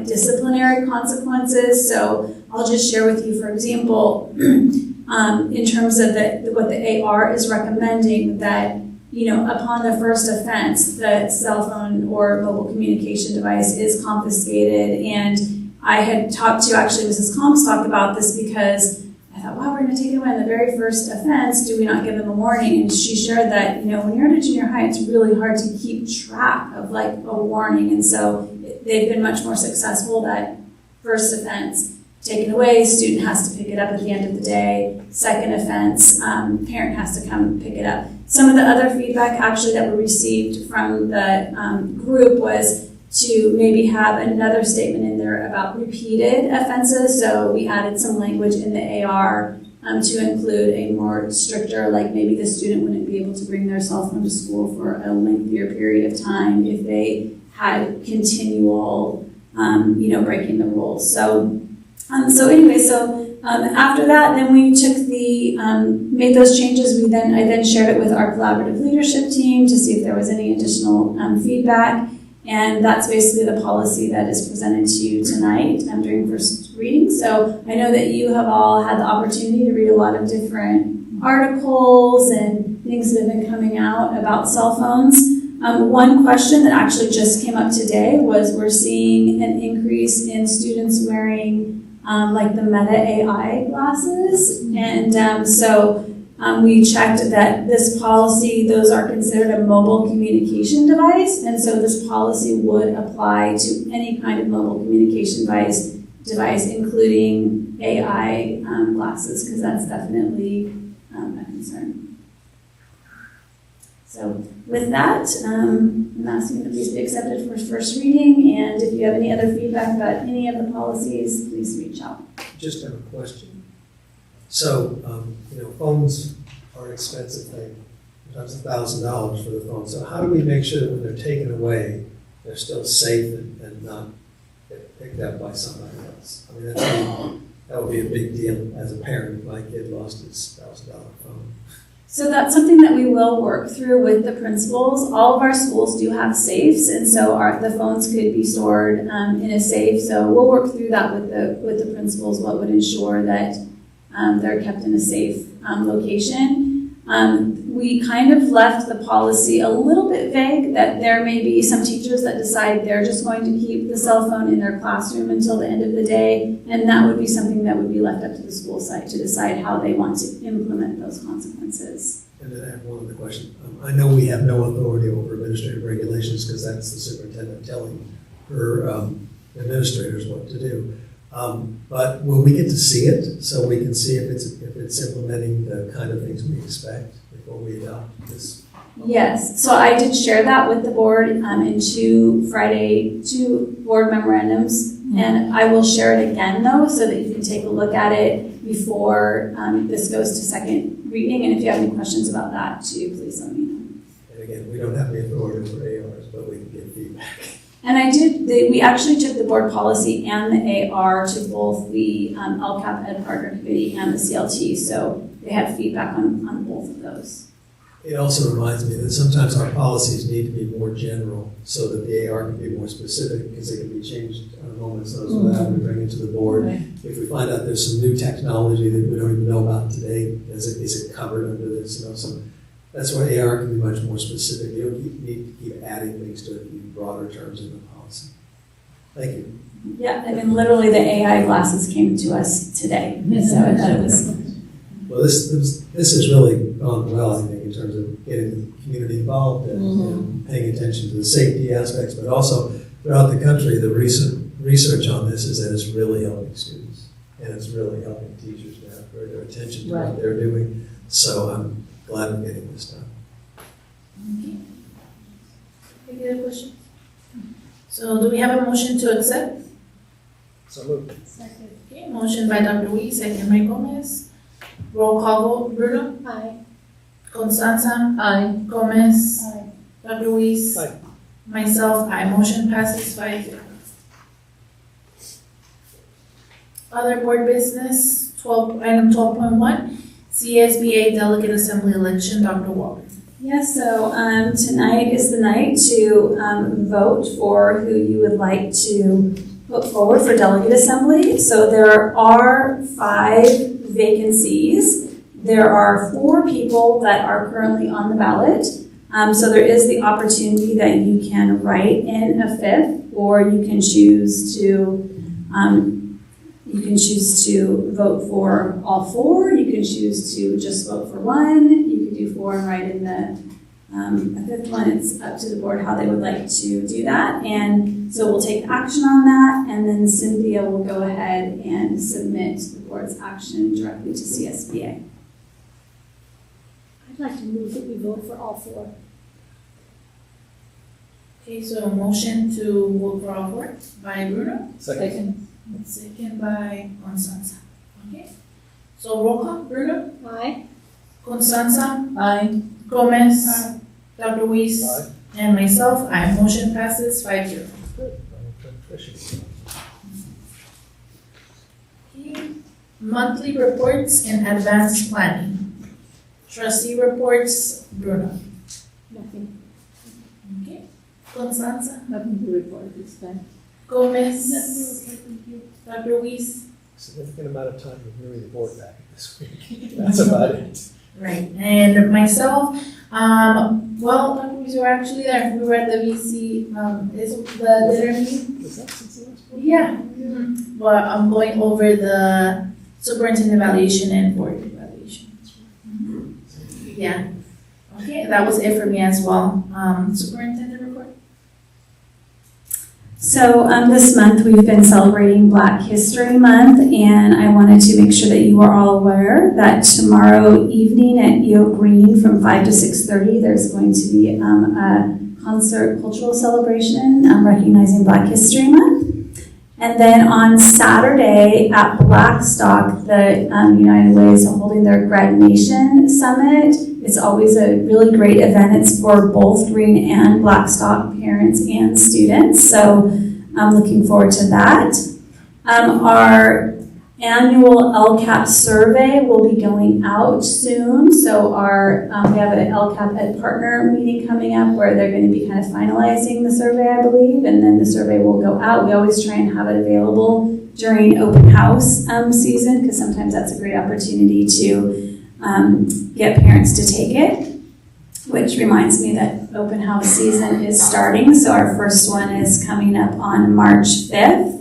disciplinary consequences. So I'll just share with you, for example, in terms of what the AR is recommending, that upon the first offense, the cell phone or mobile communication device is confiscated. And I had talked to Mrs. Comstock about this because I thought, wow, we're going to take it away on the very first offense. Do we not give them a warning? And she shared that, when you're at a junior high, it's really hard to keep track of a warning. And so they've been much more successful. That first offense taken away, student has to pick it up at the end of the day. Second offense, parent has to come pick it up. Some of the other feedback actually that we received from the group was to maybe have another statement in there about repeated offenses. So we added some language in the AR to include a more stricter, maybe the student wouldn't be able to bring their cell phone to school for a lengthier period of time if they had continual, breaking the rules. So after that, then we took made those changes. I then shared it with our collaborative leadership team to see if there was any additional feedback. And that's basically the policy that is presented to you tonight during first reading. So I know that you have all had the opportunity to read a lot of different articles and things that have been coming out about cell phones. One question that actually just came up today was we're seeing an increase in students wearing the Meta AI glasses. And so we checked that this policy, those are considered a mobile communication device, and so this policy would apply to any kind of mobile communication device including AI glasses, because that's definitely a concern. So with that, I'm asking that these be accepted for first reading, and if you have any other feedback about any of the policies, please reach out. Just have a question. So, phones are an expensive thing. Sometimes $1,000 for the phone. So how do we make sure that when they're taken away, they're still safe and not get picked up by somebody else? I mean, that would be a big deal as a parent if my kid lost his $1,000 phone. So that's something that we will work through with the principals. All of our schools do have safes, and so the phones could be stored in a safe. So we'll work through that with the principals, what would ensure that they're kept in a safe location. We kind of left the policy a little bit vague, that there may be some teachers that decide they're just going to keep the cell phone in their classroom until the end of the day, and that would be something that would be left up to the school site to decide how they want to implement those consequences. And then I have one other question. I know we have no authority over administrative regulations because that's the superintendent telling her administrators what to do. But will we get to see it so we can see if it's implementing the kind of things we expect before we adopt this? Yes, so I did share that with the board in two board memorandums, and I will share it again though so that you can take a look at it before this goes to second reading, and if you have any questions about that too, please let me know. And again, we don't have the authority for ARs, but we can give feedback. And we actually took the board policy and the AR to both the LCAP Ed Partner Committee and the CLT, so they had feedback on both of those. it also reminds me that sometimes our policies need to be more general so that the AR can be more specific, because they can be changed on a moment's notice without having to bring it to the board. Right. If we find out there's some new technology that we don't even know about today, is it covered under this? So that's why AR can be much more specific. You don't need to keep adding things to it in broader terms in the policy. Thank you. Yeah, I mean, literally the AI glasses came to us today, so I thought it was. Well, this has really gone well, I think, in terms of getting the community involved and paying attention to the safety aspects, but also throughout the country, the recent research on this is that it's really helping students, and it's really helping teachers now for their attention to what they're doing. So I'm glad we're getting this done. Okay. Any other questions? So do we have a motion to accept? So moved. Okay, motion by Dr. Wee, second by Gomez. Roll call vote, Bruno? Aye. Constanza? Aye. Gomez? Aye. Dr. Weiss? Aye. Myself, aye. Motion passes 5-0. Other board business, item 12.1, CSBA Delegate Assembly Election, Dr. Waller. Yeah, so tonight is the night to vote for who you would like to put forward for delegate assembly. So there are 5 vacancies. There are 4 people that are currently on the ballot. So there is the opportunity that you can write in a 5th, or you can choose to vote for all 4. You can choose to just vote for 1. You could do 4 and write in a 5th one. It's up to the board how they would like to do that. And so we'll take action on that, and then Cynthia will go ahead and submit the board's action directly to CSBA. I'd like to move that we vote for all 4. Okay, so a motion to vote for all 4 by Bruno. Second. Second by Constanza. Okay. So roll call, Bruno? Aye. Constanza? Aye. Gomez? Aye. Dr. Weiss? Aye. And myself, aye. Motion passes 5-0. Okay. Monthly reports and advanced planning. Trustee reports, Bruno. Nothing. Okay. Constanza? Nothing to report this time. Gomez? Dr. Weiss? Significant amount of time reviewing the board packet this week. That's about it. Right, and myself, well, Dr. Weiss, you were actually there. We were at the VC, is the dinner meeting? Was that since the last board? Yeah. Mm-hmm. Well, I'm going over the superintendent evaluation and board evaluation. Yeah. Okay, that was it for me as well. Superintendent report? So this month we've been celebrating Black History Month, and I wanted to make sure that you are all aware that tomorrow evening at EO Green from 5 to 6:30 there's going to be a concert cultural celebration recognizing Black History Month. And then on Saturday at Blackstock, the United Way is holding their graduation summit. It's always a really great event. It's for both Green and Blackstock parents and students. So I'm looking forward to that. Our annual LCAP survey will be going out soon. So we have an LCAP Ed partner meeting coming up where they're going to be kind of finalizing the survey, I believe, and then the survey will go out. We always try and have it available during open house season, because sometimes that's a great opportunity to get parents to take it, which reminds me that open house season is starting. So our first one is coming up on March 5th.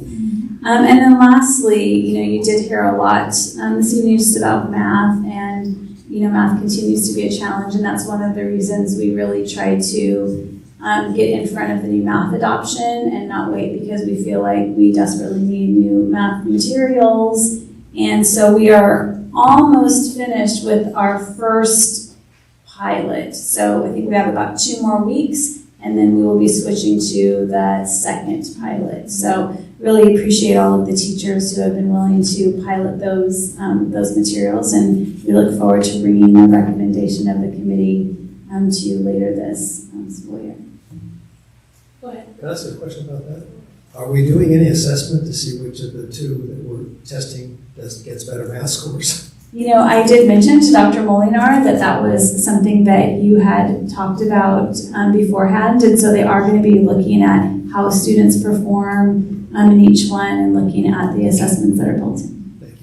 And then lastly, you did hear a lot this evening just about math, and, math continues to be a challenge, and that's one of the reasons we really try to get in front of the new math adoption and not wait, because we feel like we desperately need new math materials. And so we are almost finished with our first pilot. So I think we have about 2 more weeks, and then we will be switching to the second pilot. So really appreciate all of the teachers who have been willing to pilot those materials, and we look forward to bringing the recommendation of the committee to you later this school year. Go ahead. Can I ask a question about that? Are we doing any assessment to see which of the 2 that we're testing gets better math scores? I did mention to Dr. Molinar that that was something that you had talked about beforehand, and so they are going to be looking at how students perform in each one and looking at the assessments that are built in. Thank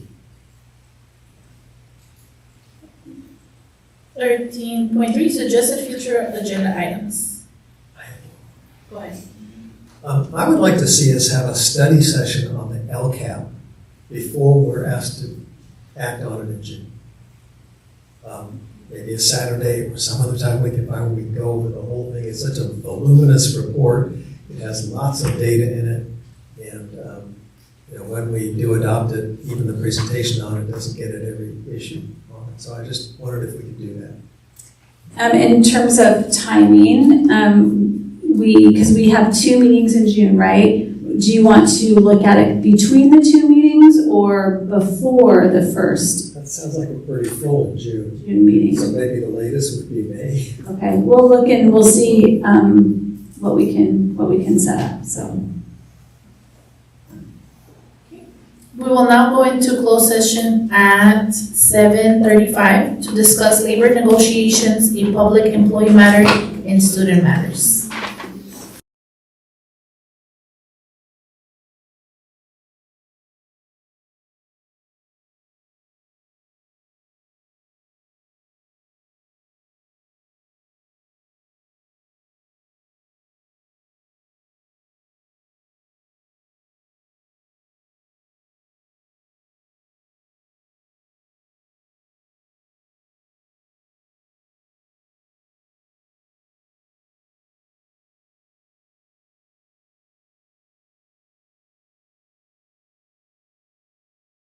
you. 13.3, suggested future agenda items. Go ahead. I would like to see us have a study session on the LCAP before we're asked to act on it in June. Maybe a Saturday or some other time we can go over the whole thing. It's such a voluminous report. It has lots of data in it. And when we do adopt it, even the presentation on it doesn't get at every issue on it. So I just wondered if we could do that. In terms of timing, because we have 2 meetings in June, right? Do you want to look at it between the 2 meetings or before the first That sounds like we're pretty full in June. meeting? So maybe the latest would be May. Okay, we'll look and we'll see what we can set up. So We will now go into closed session at 7:35 to discuss labor negotiations, a public employee matter, and student matters.